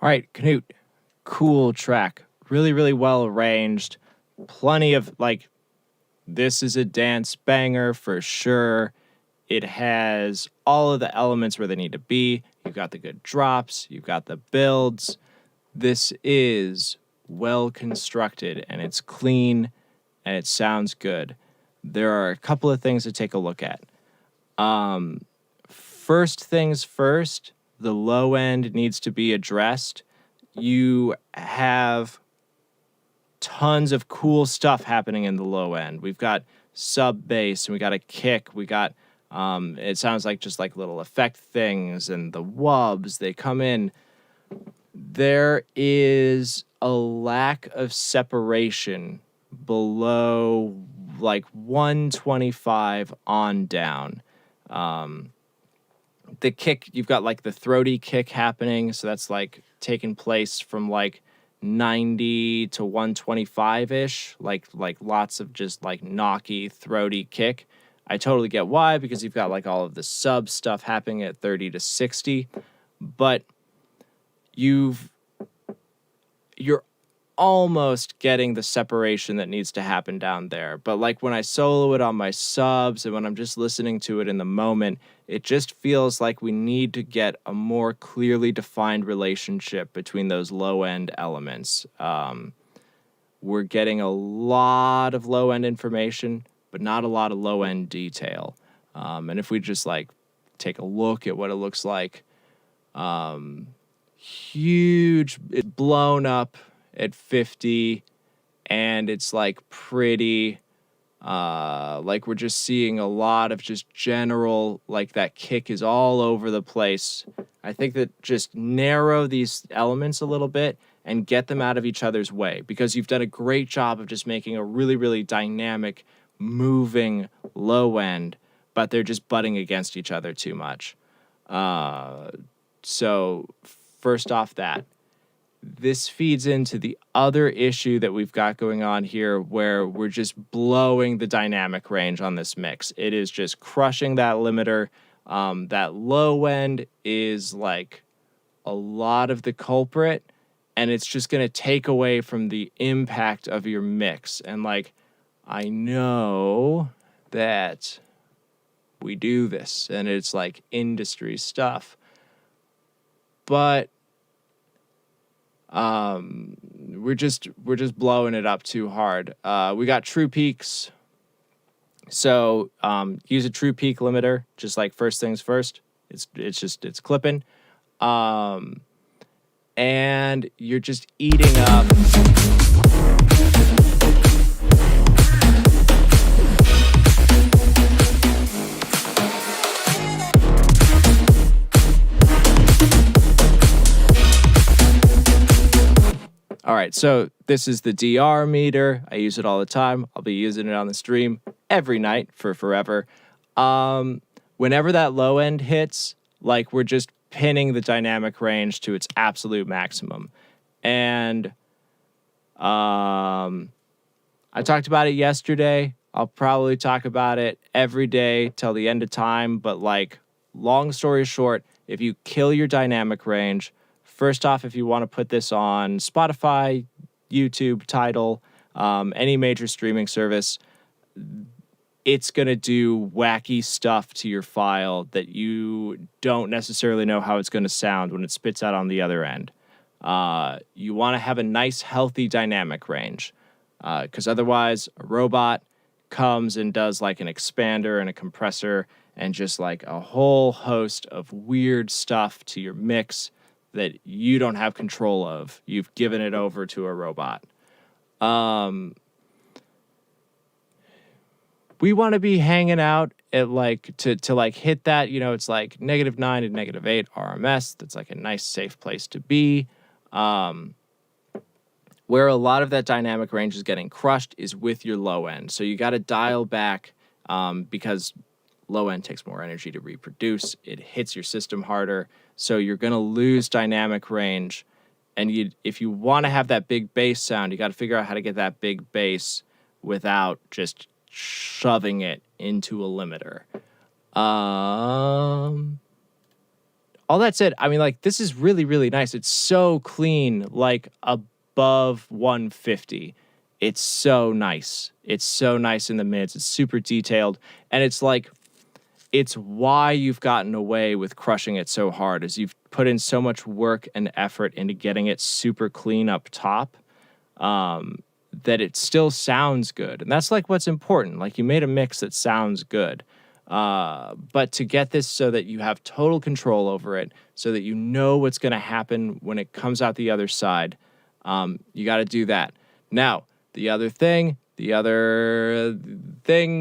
All right, Knut, cool track. Really, really well arranged. Plenty of, like, this is a dance banger for sure. It has all of the elements where they need to be. You've got the good drops. You've got the builds. This is well constructed, and it's clean, and it sounds good. There are a couple of things to take a look at. First things first, the low end needs to be addressed. You have tons of cool stuff happening in the low end. We've got sub bass, and we got a kick. We got, it sounds like just like little effect things, and the wubs, they come in. There is a lack of separation below like 125 on down. The kick, you've got like the throaty kick happening, so that's like taking place from like 90 to 125-ish, like lots of just like knocky, throaty kick. I totally get why, because you've got like all of the sub stuff happening at 30 to 60, but you're almost getting the separation that needs to happen down there. But like when I solo it on my subs and when I'm just listening to it in the moment, it just feels like we need to get a more clearly defined relationship between those low end elements. We're getting a lot of low end information, but not a lot of low end detail. And if we just like take a look at what it looks like, huge, blown up at 50, and it's like pretty, like we're just seeing a lot of just general, like that kick is all over the place. I think that just narrow these elements a little bit and get them out of each other's way, because you've done a great job of just making a really, really dynamic, moving low end, but they're just butting against each other too much. So first off that. This feeds into the other issue that we've got going on here, where we're just blowing the dynamic range on this mix. It is just crushing that limiter. That low end is like a lot of the culprit, and it's just going to take away from the impact of your mix. And like, I know that we do this, and it's like industry stuff, but we're just blowing it up too hard. We got true peaks. So, use a true peak limiter, just like first things first. It's clipping. And you're just eating up. All right, so this is the DR meter. I use it all the time. I'll be using it on the stream every night for forever. Whenever that low end hits, like we're just pinning the dynamic range to its absolute maximum. And I talked about it yesterday. I'll probably talk about it every day till the end of time. But like, long story short, if you kill your dynamic range, first off, if you want to put this on Spotify, YouTube, Tidal, any major streaming service, it's going to do wacky stuff to your file that you don't necessarily know how it's going to sound when it spits out on the other end. You want to have a nice, healthy dynamic range, because otherwise a robot comes and does like an expander and a compressor and just like a whole host of weird stuff to your mix that you don't have control of. You've given it over to a robot. We want to be hanging out at like, to like hit that, you know, it's like -9 to -8 RMS. That's like a nice, safe place to be. Where a lot of that dynamic range is getting crushed is with your low end. So you got to dial back, because low end takes more energy to reproduce. It hits your system harder. So you're going to lose dynamic range. And if you want to have that big bass sound, you got to figure out how to get that big bass without just shoving it into a limiter. all that said, I mean, like, this is really, really nice. It's so clean, like above 150. It's so nice. It's so nice in the mids. It's super detailed. And it's like, it's why you've gotten away with crushing it so hard, is you've put in so much work and effort into getting it super clean up top, that it still sounds good. And that's like what's important. Like, you made a mix that sounds good. But to get this so that you have total control over it, so that you know what's going to happen when it comes out the other side, you got to do that. Now, the other thing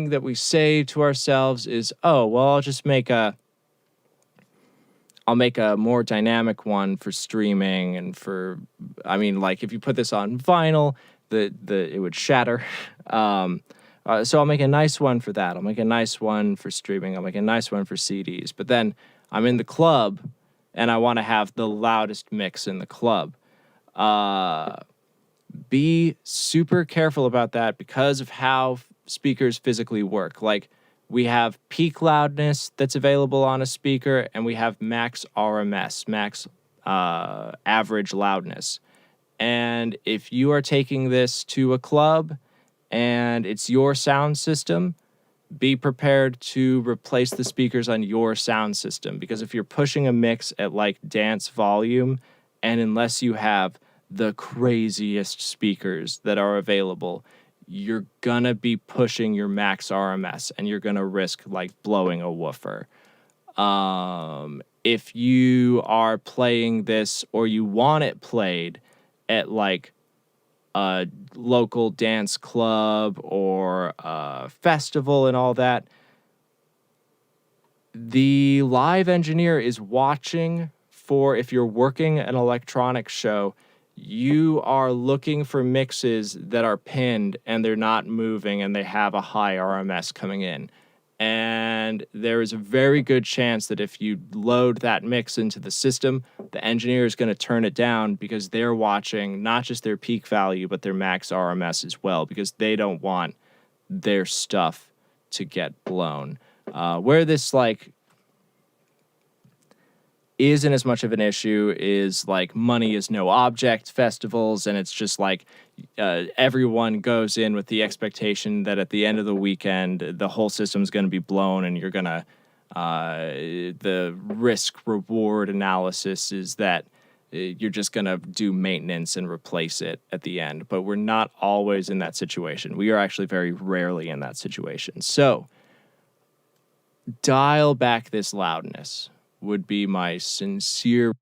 that we say to ourselves is, oh, well, I'll make a more dynamic one for streaming and for, I mean, like, if you put this on vinyl, it would shatter. So I'll make a nice one for that. I'll make a nice one for streaming. I'll make a nice one for CDs. But then I'm in the club and I want to have the loudest mix in the club. Be super careful about that because of how speakers physically work. Like, we have peak loudness that's available on a speaker, and we have max RMS, max average loudness. And if you are taking this to a club and it's your sound system, be prepared to replace the speakers on your sound system. Because if you're pushing a mix at like dance volume, and unless you have the craziest speakers that are available, you're gonna be pushing your max RMS and you're gonna risk like blowing a woofer. If you are playing this or you want it played at like a local dance club or a festival and all that, the live engineer is watching for, if you're working an electronic show, you are looking for mixes that are pinned and they're not moving and they have a high RMS coming in. And there is a very good chance that if you load that mix into the system, the engineer is going to turn it down because they're watching not just their peak value, but their max RMS as well, because they don't want their stuff to get blown. Where this like isn't as much of an issue is like Money Is No Object festivals, and it's just like everyone goes in with the expectation that at the end of the weekend the whole system's going to be blown, and you're gonna the risk reward analysis is that you're just gonna do maintenance and replace it at the end. But we're not always in that situation. We are actually very rarely in that situation. So dial back this loudness would be my sincere.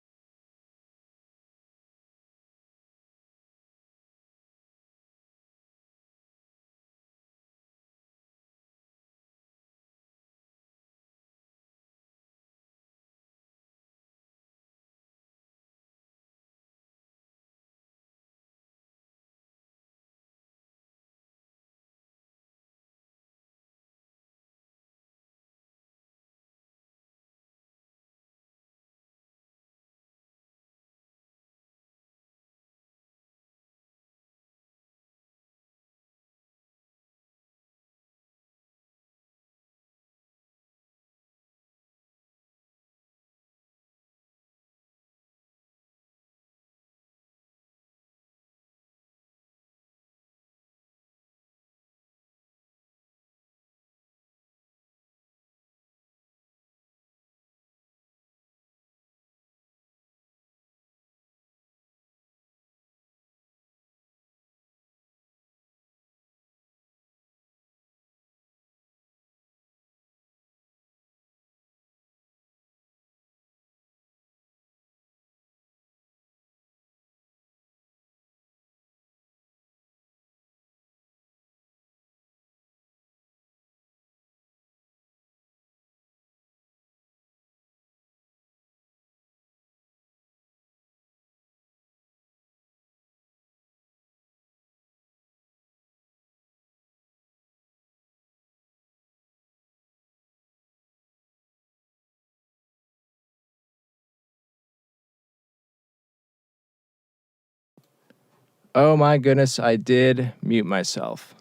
Oh my goodness, I did mute myself.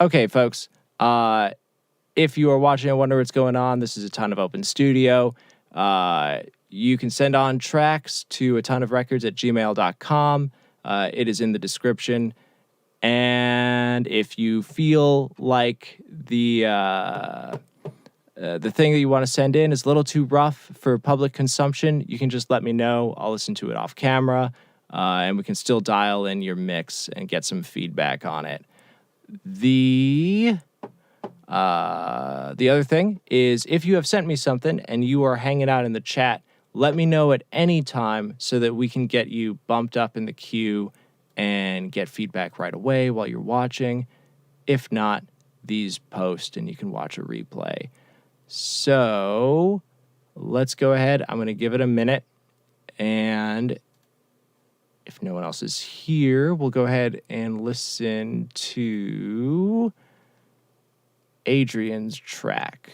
Okay, folks. if you are watching and wonder what's going on, this is a ton of open studio. You can send on tracks to atonuvrecords@gmail.com. It is in the description. And if you feel like the thing that you want to send in is a little too rough for public consumption, you can just let me know. I'll listen to it off camera, and we can still dial in your mix and get some feedback on it. The other thing is, if you have sent me something and you are hanging out in the chat, let me know at any time so that we can get you bumped up in the queue and get feedback right away while you're watching. If not, these post and you can watch a replay. So let's go ahead. I'm going to give it a minute. And if no one else is here, we'll go ahead and listen to Adrian's track.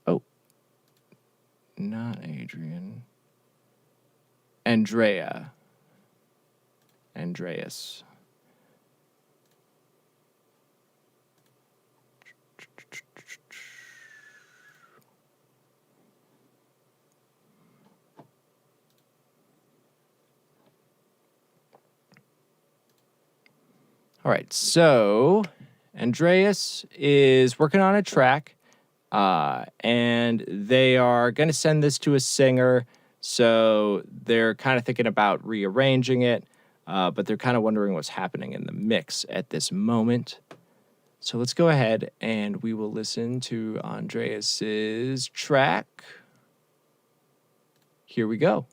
Oh, not Adrian. Andrea Andreas. All right, so Andreas is working on a track, and they are going to send this to a singer. So they're kind of thinking about rearranging it, but they're kind of wondering what's happening in the mix at this moment. So let's go ahead and we will listen to Andreas's track. Here we go.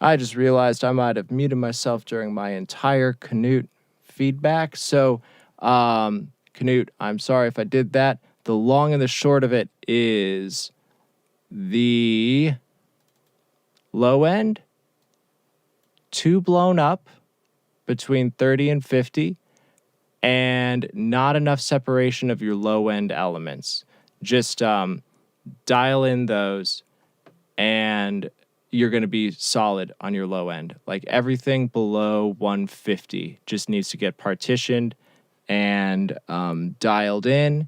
I just realized I might have muted myself during my entire Canute feedback. So, Canute, I'm sorry if I did that. The long and the short of it is the low end, too blown up between 30 and 50, and not enough separation of your low end elements. Just dial in those and you're going to be solid on your low end. Like everything below 150 just needs to get partitioned and dialed in.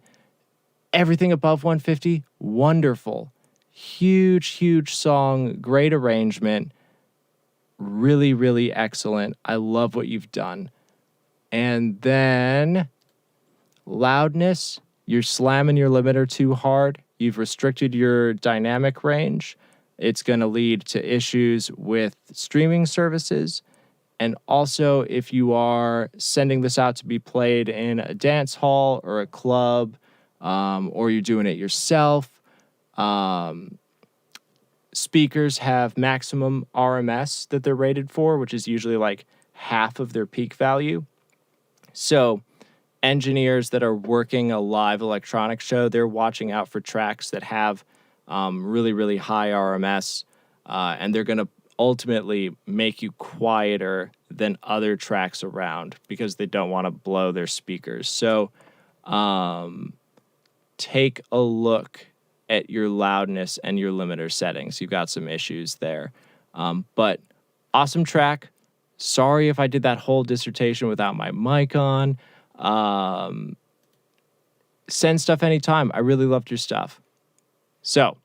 Everything above 150, wonderful. Huge, huge song, great arrangement. Really, really excellent. I love what you've done. And then loudness, you're slamming your limiter too hard. You've restricted your dynamic range. It's going to lead to issues with streaming services. And also, if you are sending this out to be played in a dance hall or a club, or you're doing it yourself, speakers have maximum RMS that they're rated for, which is usually like half of their peak value. So engineers that are working a live electronic show, they're watching out for tracks that have really, really high RMS, and they're going to ultimately make you quieter than other tracks around because they don't want to blow their speakers. So take a look at your loudness and your limiter settings. You've got some issues there. But awesome track. Sorry if I did that whole dissertation without my mic on. Send stuff anytime. I really loved your stuff. So,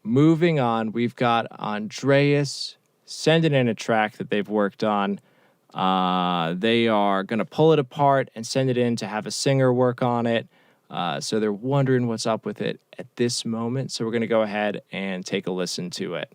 moving on, we've got Andreas sending in a track that they've worked on. They are going to pull it apart and send it in to have a singer work on it. So they're wondering what's up with it at this moment. So we're going to go ahead and take a listen to it.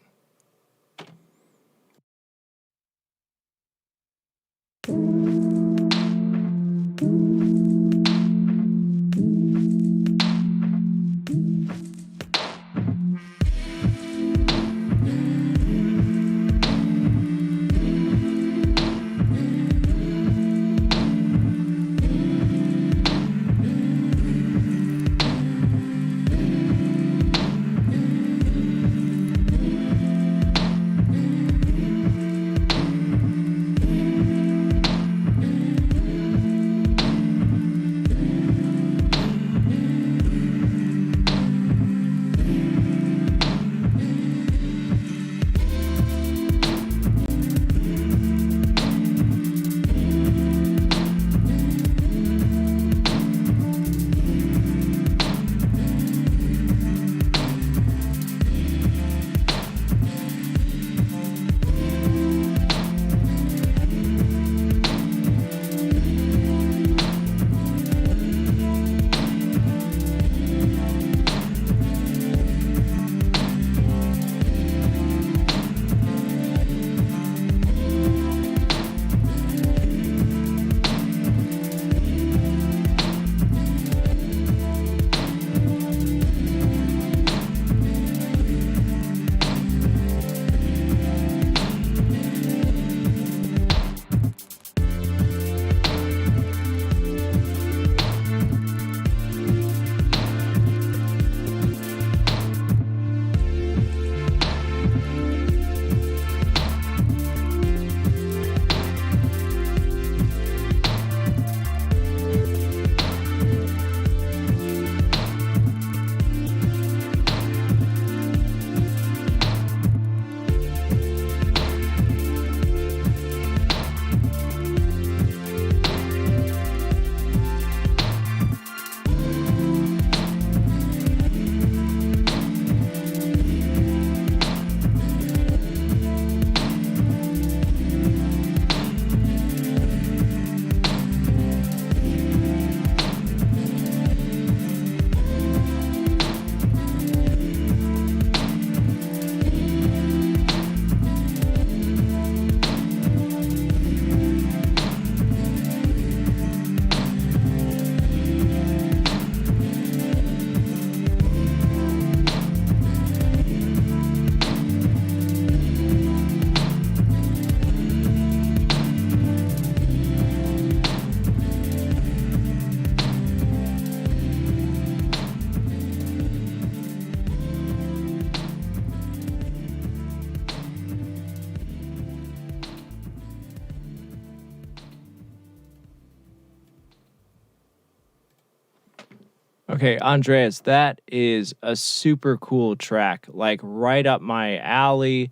Okay, Andreas, that is a super cool track, like right up my alley.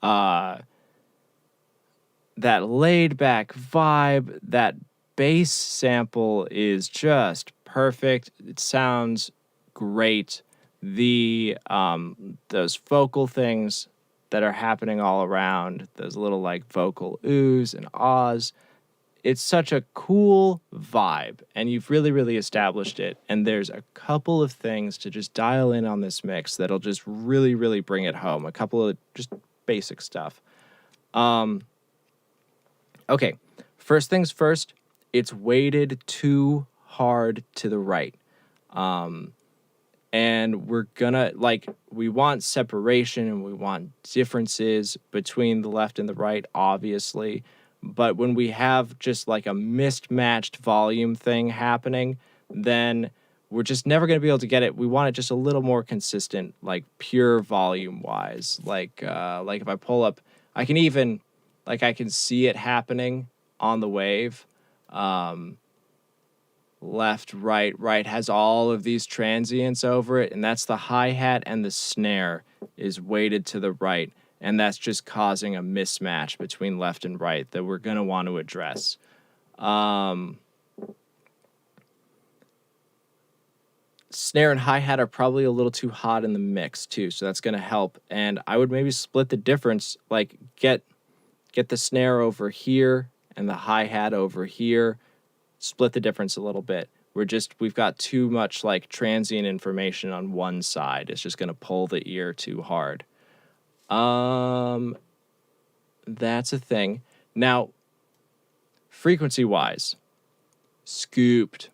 Uh, that laid back vibe, that bass sample is just perfect. It sounds great. The those vocal things that are happening all around, those little like vocal oohs and ahs, it's such a cool vibe, and you've really, really established it. And there's a couple of things to just dial in on this mix that'll just really, really bring it home. A couple of just basic stuff. Okay, first things first, it's weighted too hard to the right. And we're gonna, like, we want separation and we want differences between the left and the right, obviously. But when we have just like a mismatched volume thing happening, then we're just never going to be able to get it. We want it just a little more consistent, like pure volume wise. Like if I pull up, I can even, like, I can see it happening on the wave. Left, right has all of these transients over it, and that's the hi-hat, and the snare is weighted to the right, and that's just causing a mismatch between left and right that we're going to want to address. Snare and hi-hat are probably a little too hot in the mix too, so that's going to help. And I would maybe split the difference, like get the snare over here and the hi-hat over here, split the difference a little bit. We've got too much like transient information on one side. It's just going to pull the ear too hard. That's a thing. Now, frequency wise, scooped,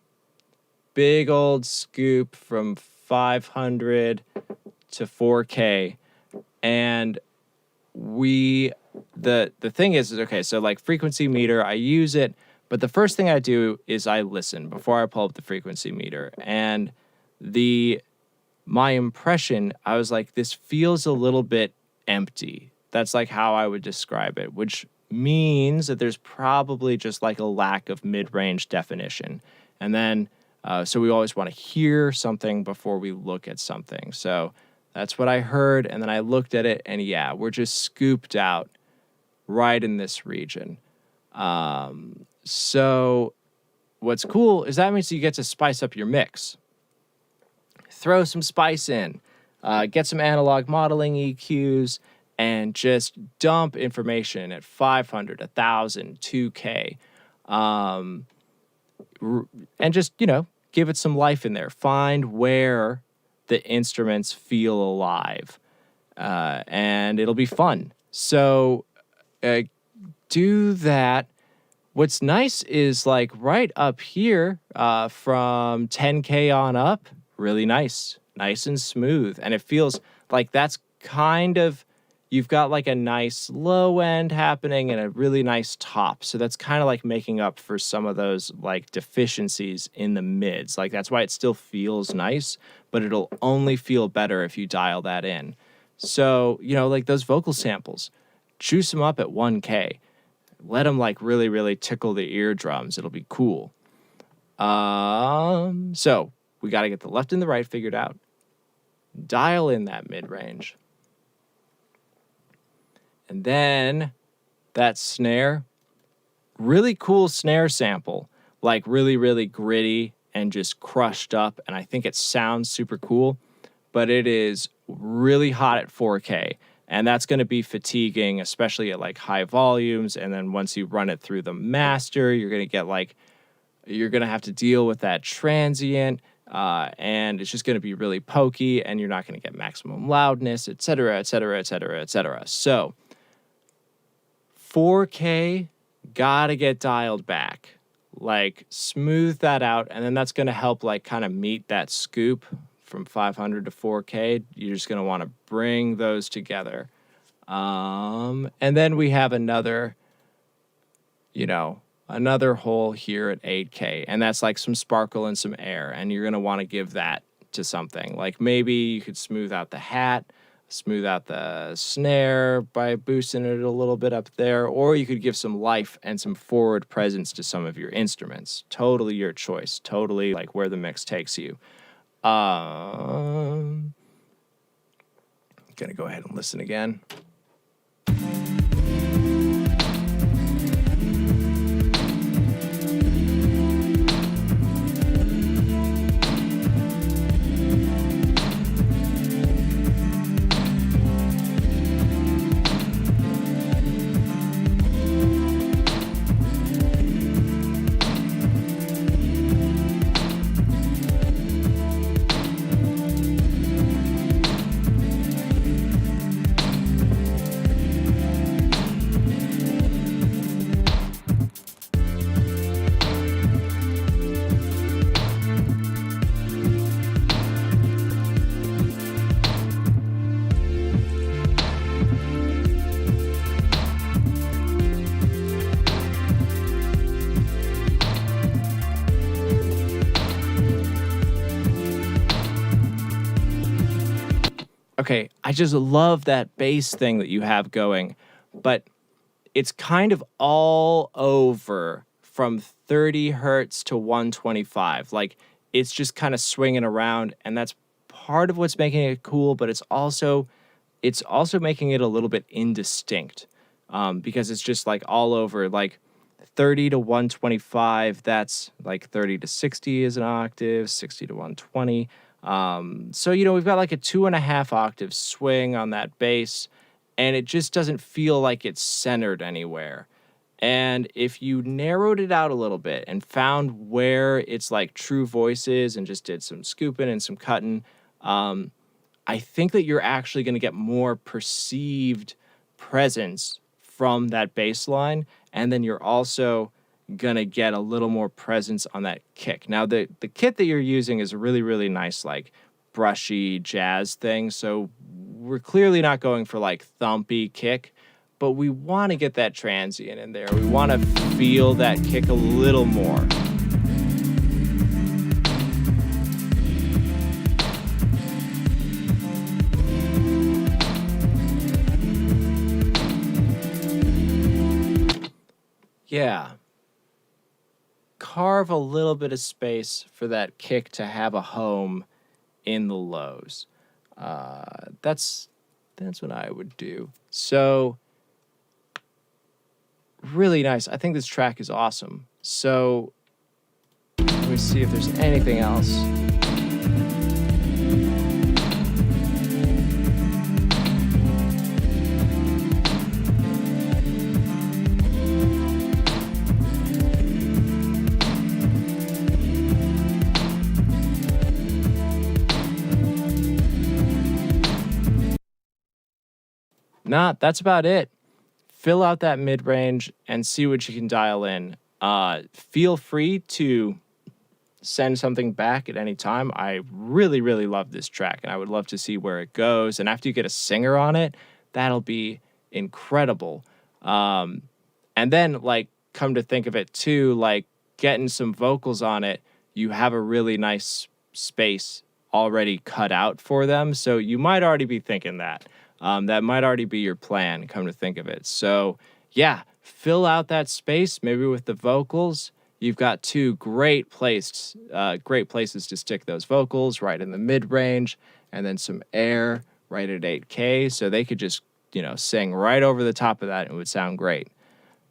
big old scoop from 500 to 4K. And the thing is okay, so like frequency meter, I use it, but the first thing I do is I listen before I pull up the frequency meter. And my impression, I was like, this feels a little bit empty. That's like how I would describe it, which means that there's probably just like a lack of mid-range definition. And then, so we always want to hear something before we look at something. So that's what I heard. And then I looked at it, and yeah, we're just scooped out right in this region. So what's cool is that means you get to spice up your mix. Throw some spice in, get some analog modeling EQs, and just dump information at 500, 1,000, 2K. And just, give it some life in there. Find where the instruments feel alive, and it'll be fun. So do that. What's nice is like right up here from 10K on up, really nice and smooth. And it feels like that's kind of, you've got like a nice low end happening and a really nice top. So that's kind of like making up for some of those like deficiencies in the mids. Like that's why it still feels nice, but it'll only feel better if you dial that in. So, like those vocal samples, juice them up at 1K. Let them like really, really tickle the eardrums. It'll be cool. So we got to get the left and the right figured out. Dial in that mid-range. And then that snare, really cool snare sample, like really, really gritty and just crushed up. And I think it sounds super cool, but it is really hot at 4K. And that's going to be fatiguing, especially at like high volumes. And then once you run it through the master, you're going to have to deal with that transient. And it's just going to be really pokey, and you're not going to get maximum loudness, et cetera, et cetera, et cetera, et cetera. So 4K, gotta get dialed back. Like smooth that out. And then that's going to help like kind of meet that scoop from 500 to 4K. You're just going to want to bring those together. And then we have another hole here at 8K, and that's like some sparkle and some air, and you're going to want to give that to something. Like maybe you could smooth out the hat, smooth out the snare by boosting it a little bit up there, or you could give some life and some forward presence to some of your instruments. Totally your choice. Totally like where the mix takes you. Gonna go ahead and listen again. Okay, I just love that bass thing that you have going, but it's kind of all over from 30 hertz to 125. Like, it's just kind of swinging around, and that's part of what's making it cool, but it's also making it a little bit indistinct, because it's just like all over, like 30 to 125, that's like 30 to 60 is an octave, 60 to 120. So, we've got like a 2.5 octave swing on that bass, and it just doesn't feel like it's centered anywhere. And if you narrowed it out a little bit and found where it's like true voices and just did some scooping and some cutting, I think that you're actually going to get more perceived presence from that bass line. And then you're also going to get a little more presence on that kick. Now, the kit that you're using is a really, really nice, like brushy jazz thing. So we're clearly not going for like thumpy kick, but we want to get that transient in there. We want to feel that kick a little more. Yeah. Carve a little bit of space for that kick to have a home in the lows. That's what I would do. So, really nice. I think this track is awesome. So, let me see if there's anything else. Nah, that's about it. Fill out that mid-range and see what you can dial in. Feel free to send something back at any time. I really, really love this track, and I would love to see where it goes. And after you get a singer on it, that'll be incredible. And then, like, come to think of it, too, like, getting some vocals on it, you have a really nice space already cut out for them. So you might already be thinking that. That might already be your plan, come to think of it. So, yeah, fill out that space, maybe with the vocals. You've got two great places to stick those vocals, right in the mid-range, and then some air right at 8K, so they could just, sing right over the top of that, and it would sound great.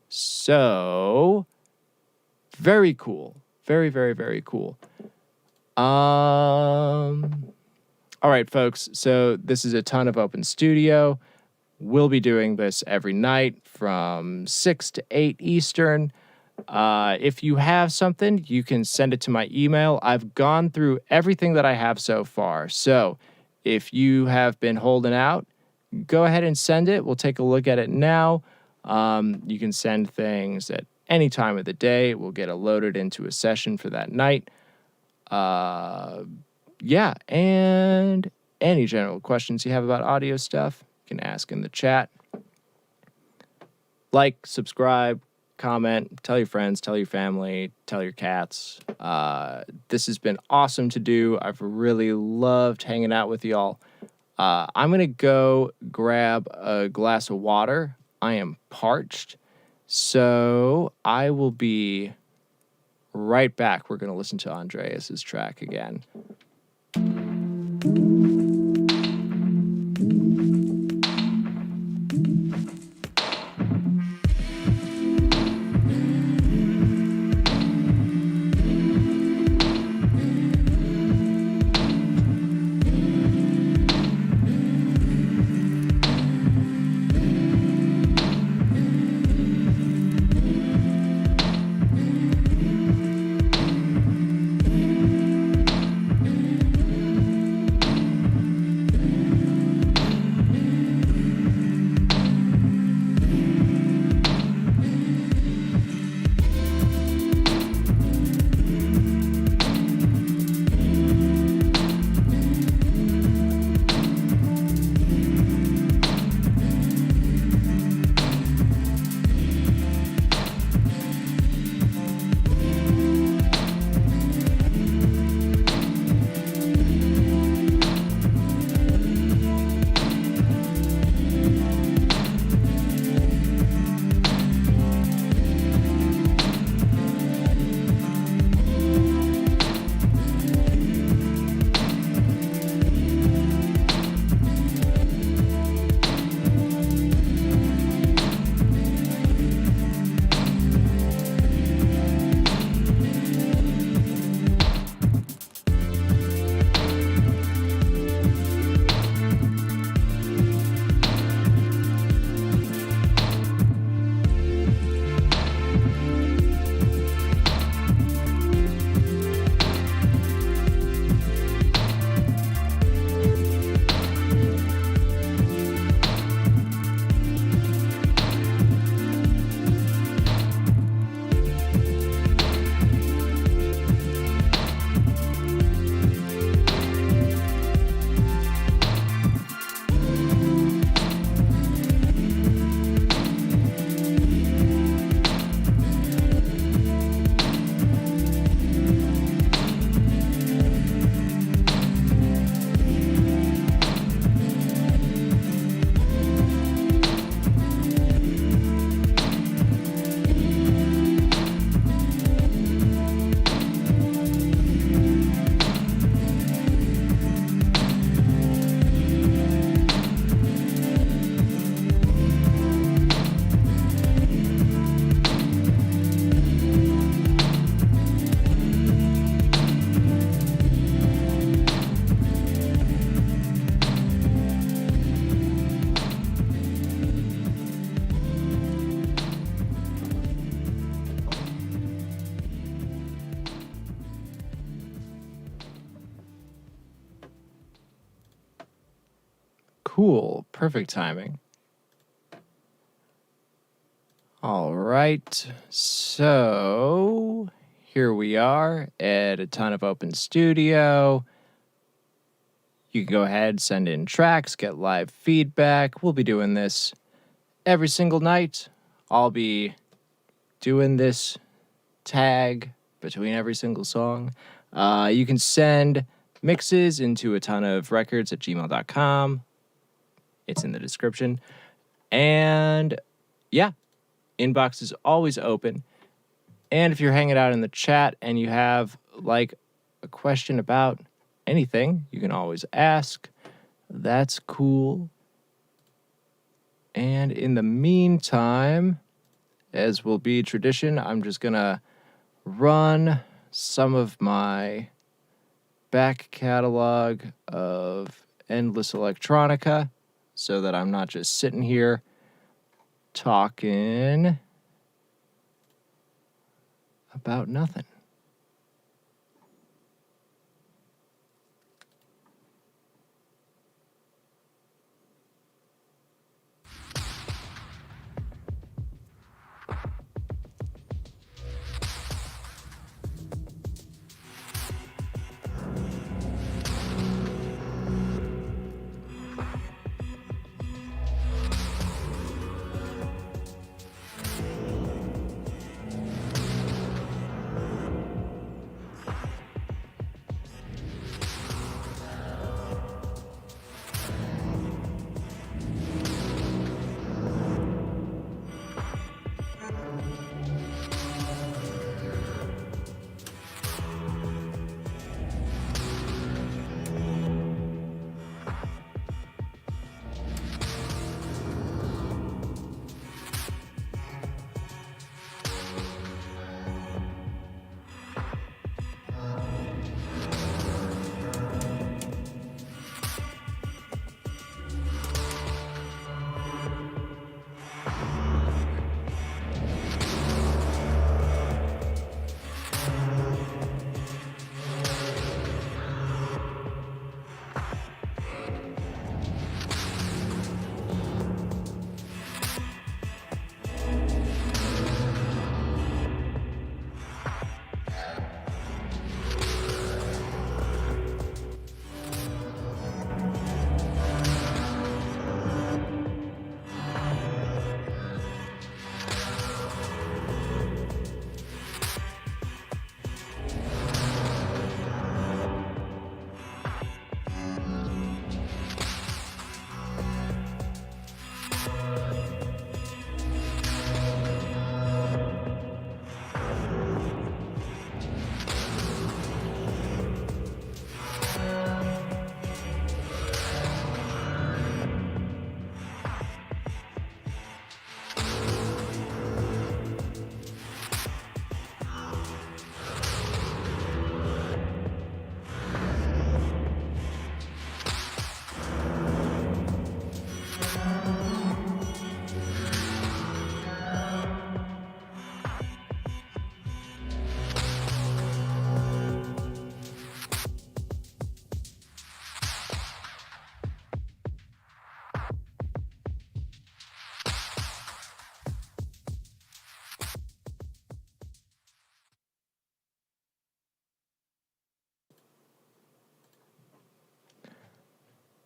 So, very cool. Very, very, very cool. All right, folks, so this is Atonuv Open Studio. We'll be doing this every night from 6 to 8 Eastern. If you have something, you can send it to my email. I've gone through everything that I have so far. So if you have been holding out, go ahead and send it. We'll take a look at it now. You can send things at any time of the day. We'll get it loaded into a session for that night. Yeah, and any general questions you have about audio stuff, you can ask in the chat. Like, subscribe, comment, tell your friends, tell your family, tell your cats. This has been awesome to do. I've really loved hanging out with y'all. I'm going to go grab a glass of water. I am parched. So I will be right back. We're going to listen to Andreas's track again. Cool. Perfect timing. All right. So here we are at Atonuv Open Studio. You can go ahead, send in tracks, get live feedback. We'll be doing this every single night. I'll be doing this tag between every single song. You can send mixes into atonuvrecords@gmail.com. It's in the description. And yeah, inbox is always open. And if you're hanging out in the chat and you have like a question about anything, you can always ask. That's cool. And in the meantime, as will be tradition, I'm just gonna run some of my back catalog of endless electronica so that I'm not just sitting here talking about nothing.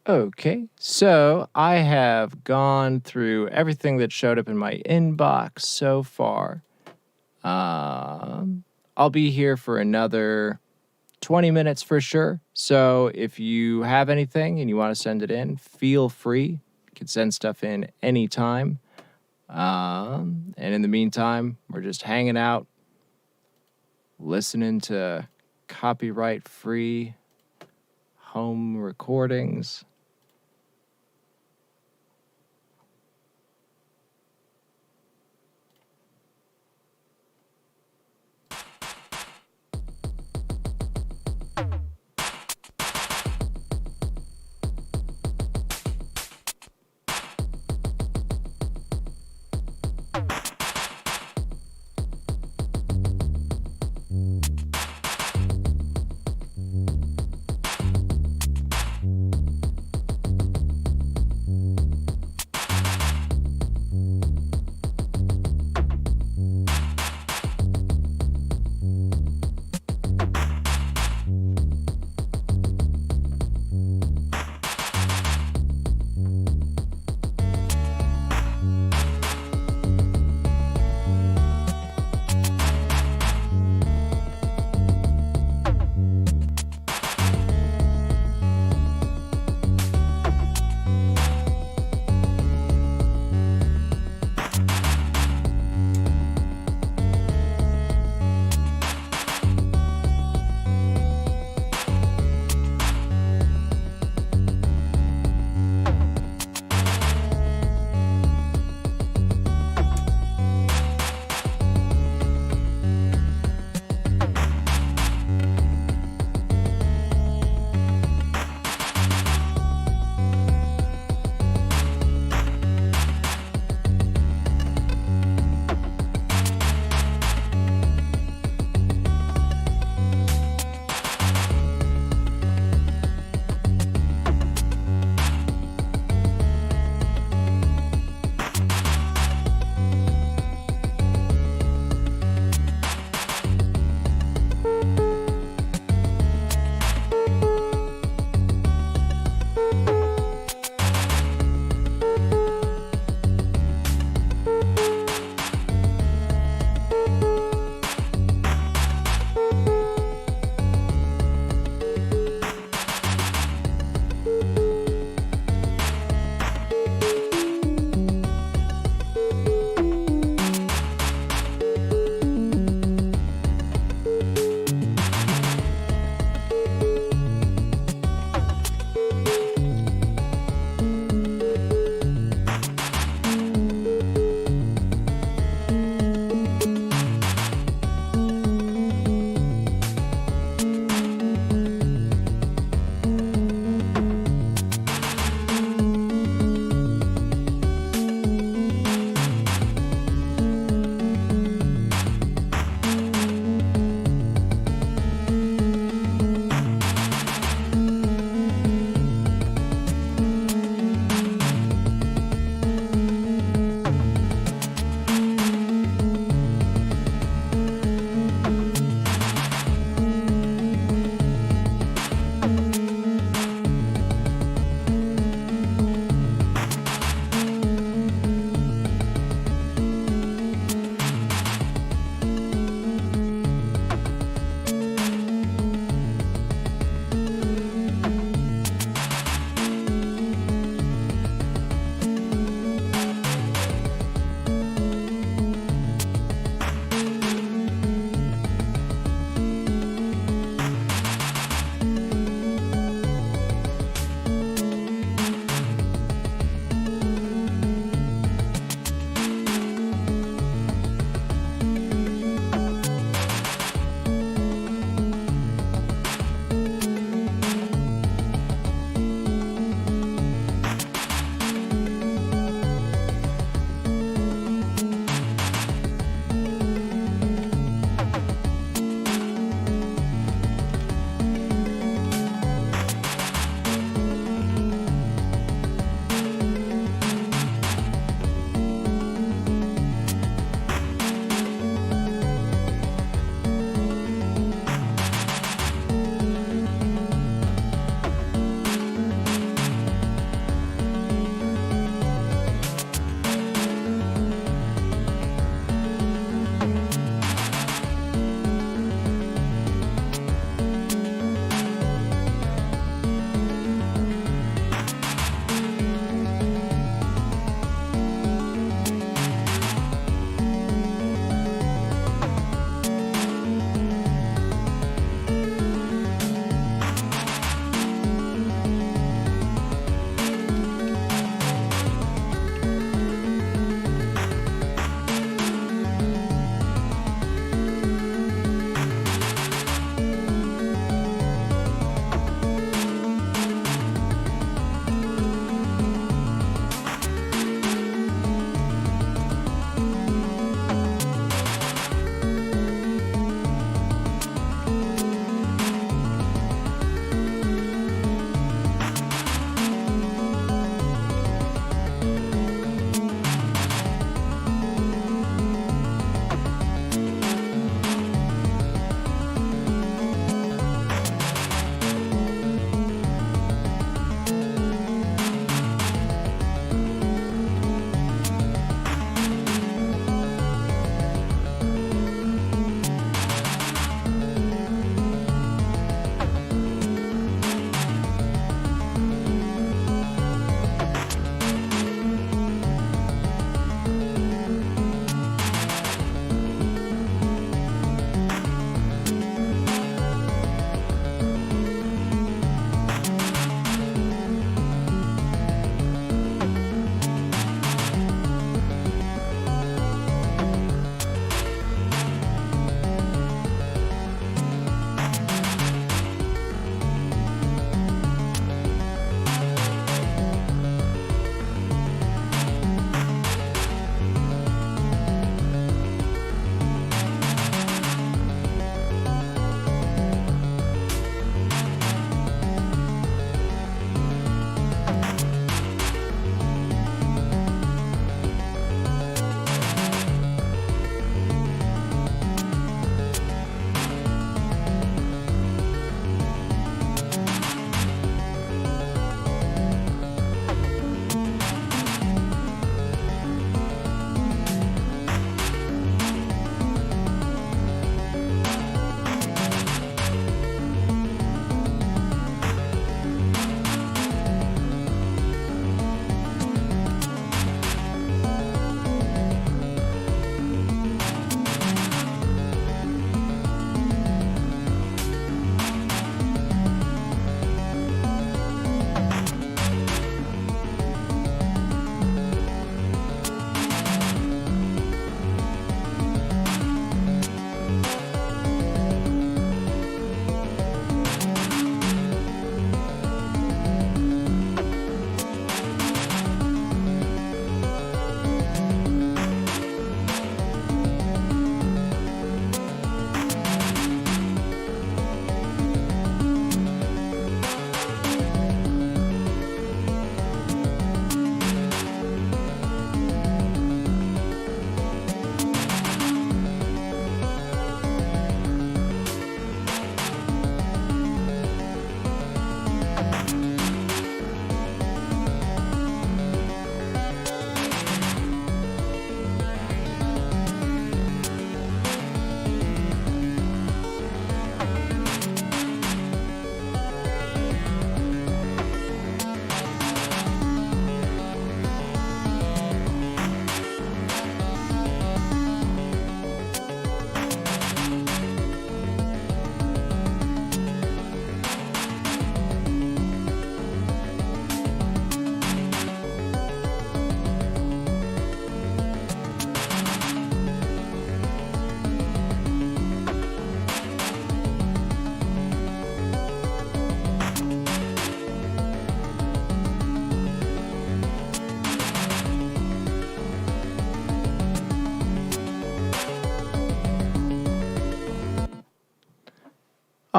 Okay, so I have gone through everything that showed up in my inbox so far. I'll be here for another 20 minutes for sure. So if you have anything and you want to send it in, feel free. You can send stuff in anytime. And in the meantime, we're just hanging out, listening to copyright-free home recordings.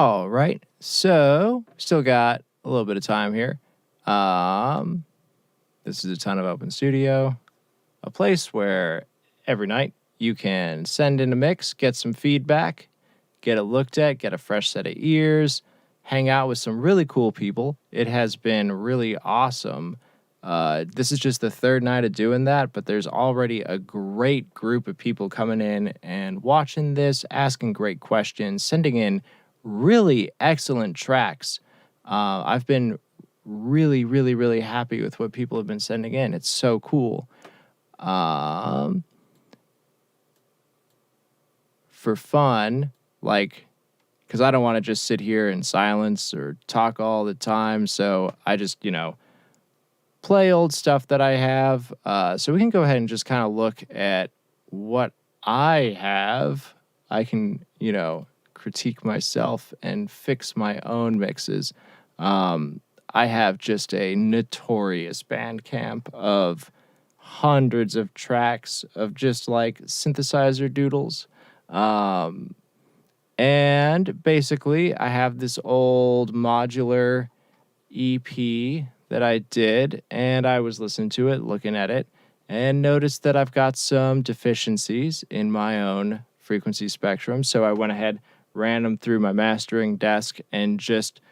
All right. So, still got a little bit of time here. This is Atonuv Open Studio, a place where every night you can send in a mix, get some feedback, get it looked at, get a fresh set of ears, hang out with some really cool people. It has been really awesome. This is just the third night of doing that, but there's already a great group of people coming in and watching this, asking great questions, sending in really excellent tracks. I've been really, really, really happy with what people have been sending in. It's so cool. For fun, like, because I don't want to just sit here in silence or talk all the time, so I just, play old stuff that I have. So we can go ahead and just kind of look at what I have. I can, critique myself and fix my own mixes. I have just a notorious Bandcamp of hundreds of tracks of just like synthesizer doodles. And basically, I have this old modular EP that I did, and I was listening to it, looking at it, and noticed that I've got some deficiencies in my own frequency spectrum. So I went ahead, ran them through my mastering desk, and just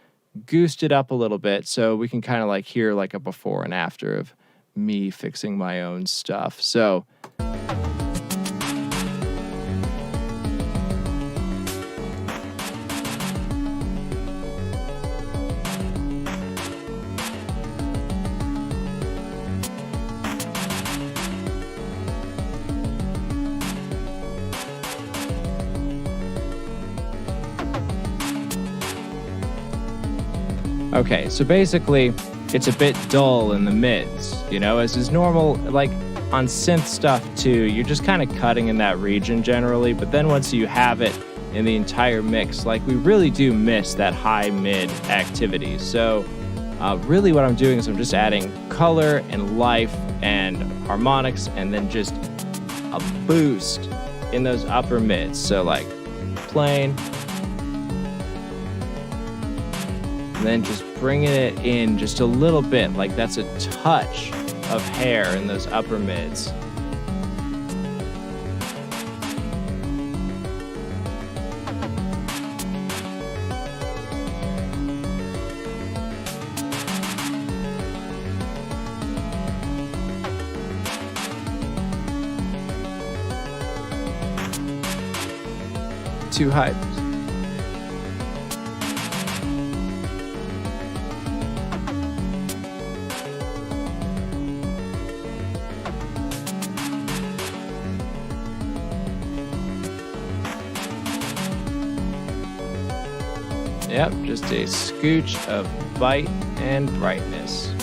goosed it up a little bit so we can kind of like hear like a before and after of me fixing my own stuff. So okay, so basically, it's a bit dull in the mids, as is normal, like on synth stuff too, you're just kind of cutting in that region generally, but then once you have it in the entire mix, like we really do miss that high-mid activity. So really what I'm doing is I'm just adding color and life and harmonics and then just a boost in those upper mids. So like plain, and then just bringing it in just a little bit, like that's a touch of hair in those upper mids. Too hyped. Yep, just a scooch of bite and brightness.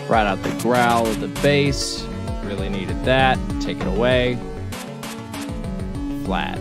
Right out the growl of the bass. Really needed that. Take it away. Flat.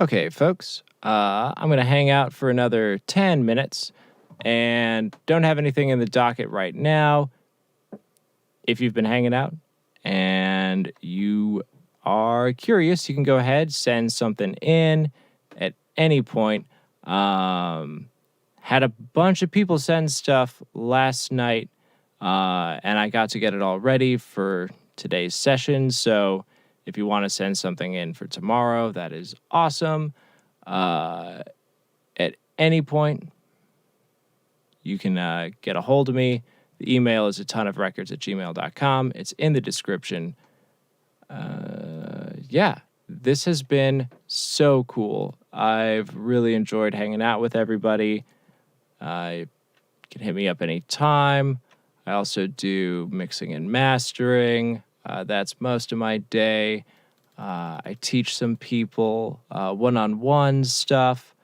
Okay, folks, I'm going to hang out for another 10 minutes and don't have anything in the docket right now. If you've been hanging out and you are curious, you can go ahead, send something in at any point. Had a bunch of people send stuff last night, and I got to get it all ready for today's session. So if you want to send something in for tomorrow, that is awesome. At any point, you can get a hold of me. The email is atonuvrecords@gmail.com. It's in the description. Yeah, this has been so cool. I've really enjoyed hanging out with everybody. You can hit me up anytime. I also do mixing and mastering. That's most of my day. I teach some people one-on-one stuff.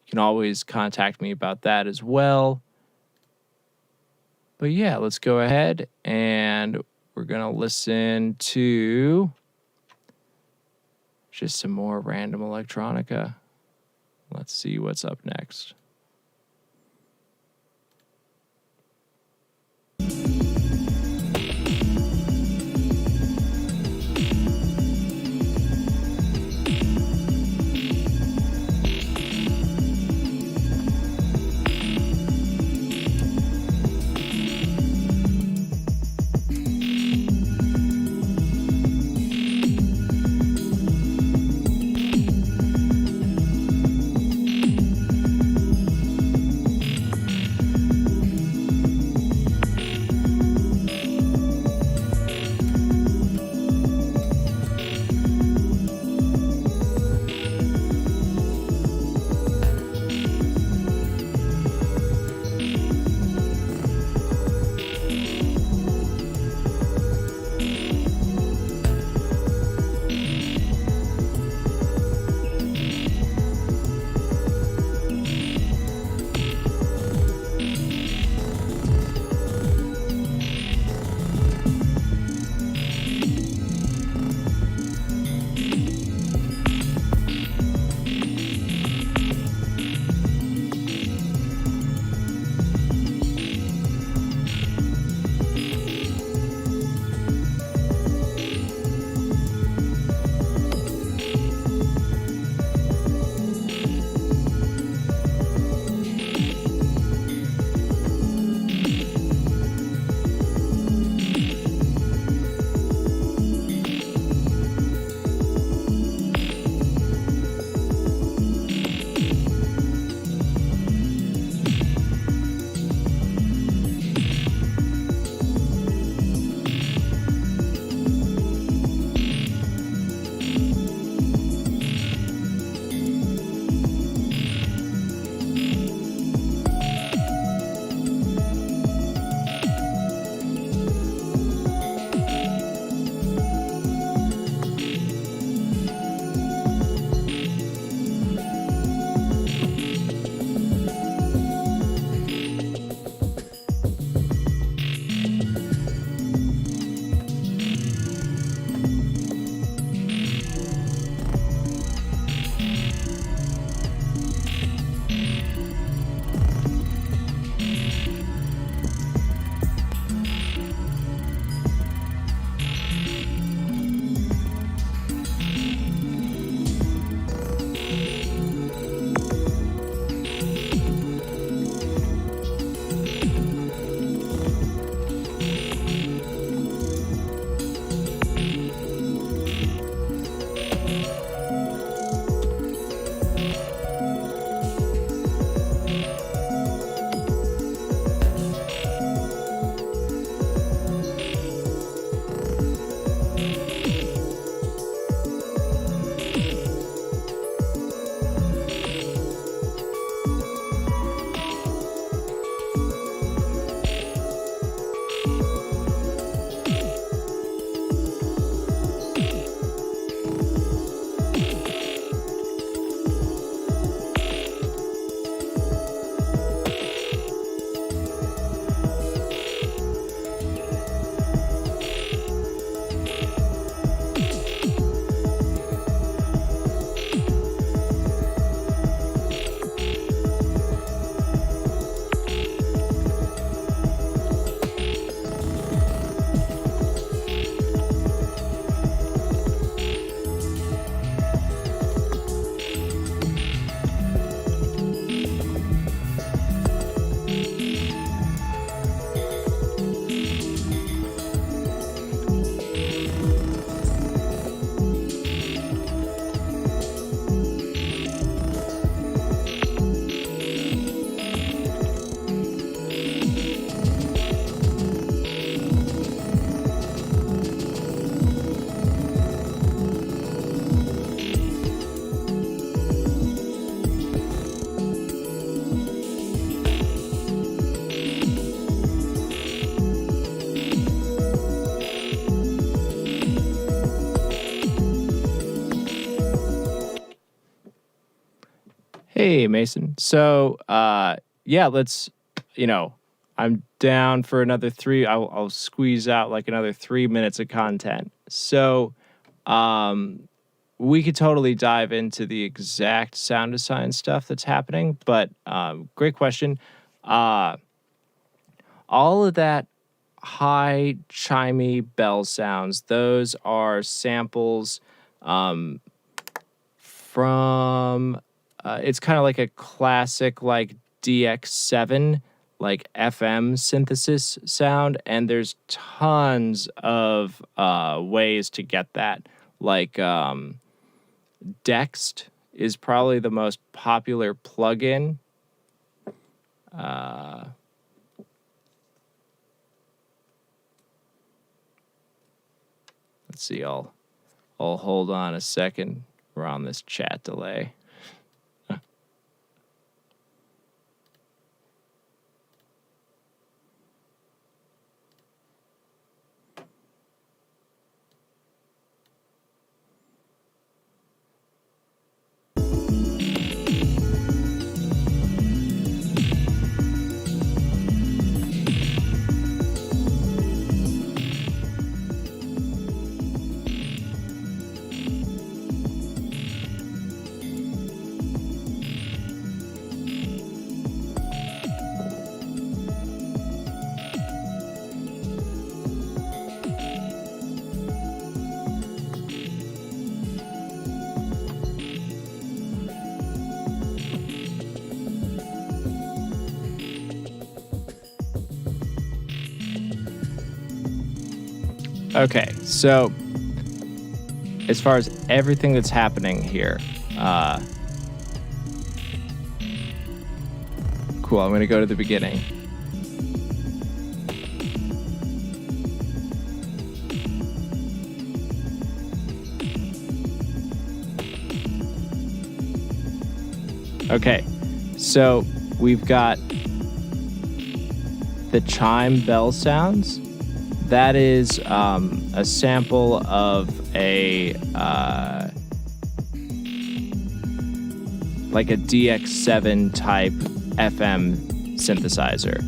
You can always contact me about that as well. But yeah, let's go ahead and we're going to listen to just some more random electronica. Let's see what's up next. Hey, Mason. So, yeah, let's, I'm down for another three. I'll squeeze out like another 3 minutes of content. So, we could totally dive into the exact sound design stuff that's happening, but great question. All of that high chimey bell sounds, those are samples from it's kind of like a classic like DX7 like FM synthesis sound, and there's tons of ways to get that. Like Dext is probably the most popular plugin. Let's see, I'll hold on a second. We're on this chat delay. Okay, so as far as everything that's happening here, cool, I'm going to go to the beginning. Okay, so we've got the chime bell sounds. That is a sample of a like a DX7 type FM synthesizer.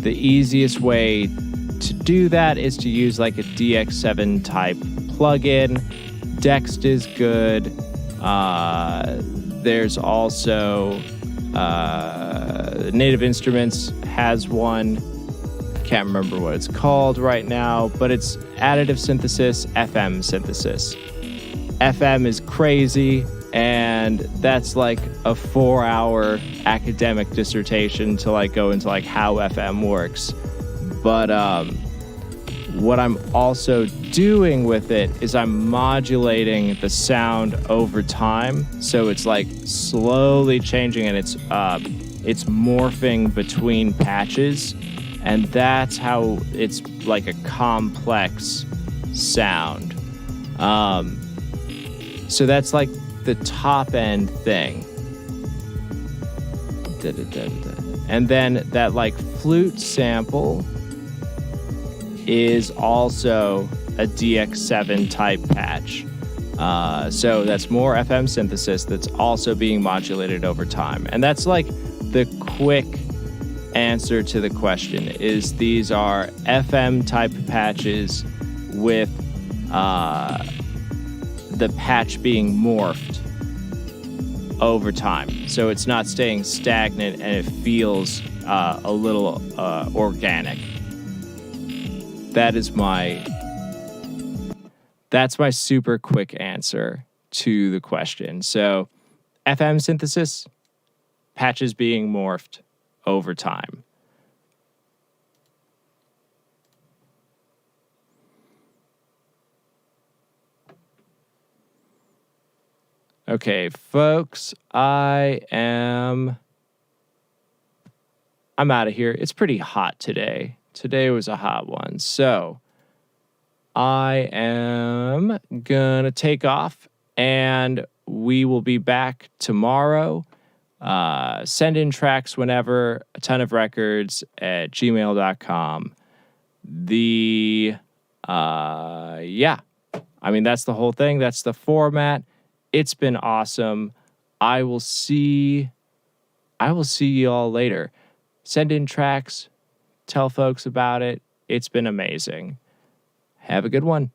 The easiest way to do that is to use like a DX7 type plugin. Dext is good. There's also Native Instruments has one. Can't remember what it's called right now, but it's additive synthesis, FM synthesis. FM is crazy, and that's like a 4-hour academic dissertation to like go into like how FM works. But what I'm also doing with it is I'm modulating the sound over time, so it's like slowly changing, and it's morphing between patches. And that's how it's like a complex sound. So that's like the top end thing. And then that like flute sample is also a DX7 type patch. So that's more FM synthesis that's also being modulated over time. And that's like the quick answer to the question is these are FM type patches with the patch being morphed over time. So it's not staying stagnant and it feels a little organic. That's my super quick answer to the question. So FM synthesis, patches being morphed over time. Okay, folks, I'm out of here. It's pretty hot today. Today was a hot one. So I am gonna take off, and we will be back tomorrow. Send in tracks whenever, atonuvrecords@gmail.com. Yeah, I mean, that's the whole thing. That's the format. It's been awesome. I will see you all later. Send in tracks, tell folks about it. It's been amazing. Have a good one.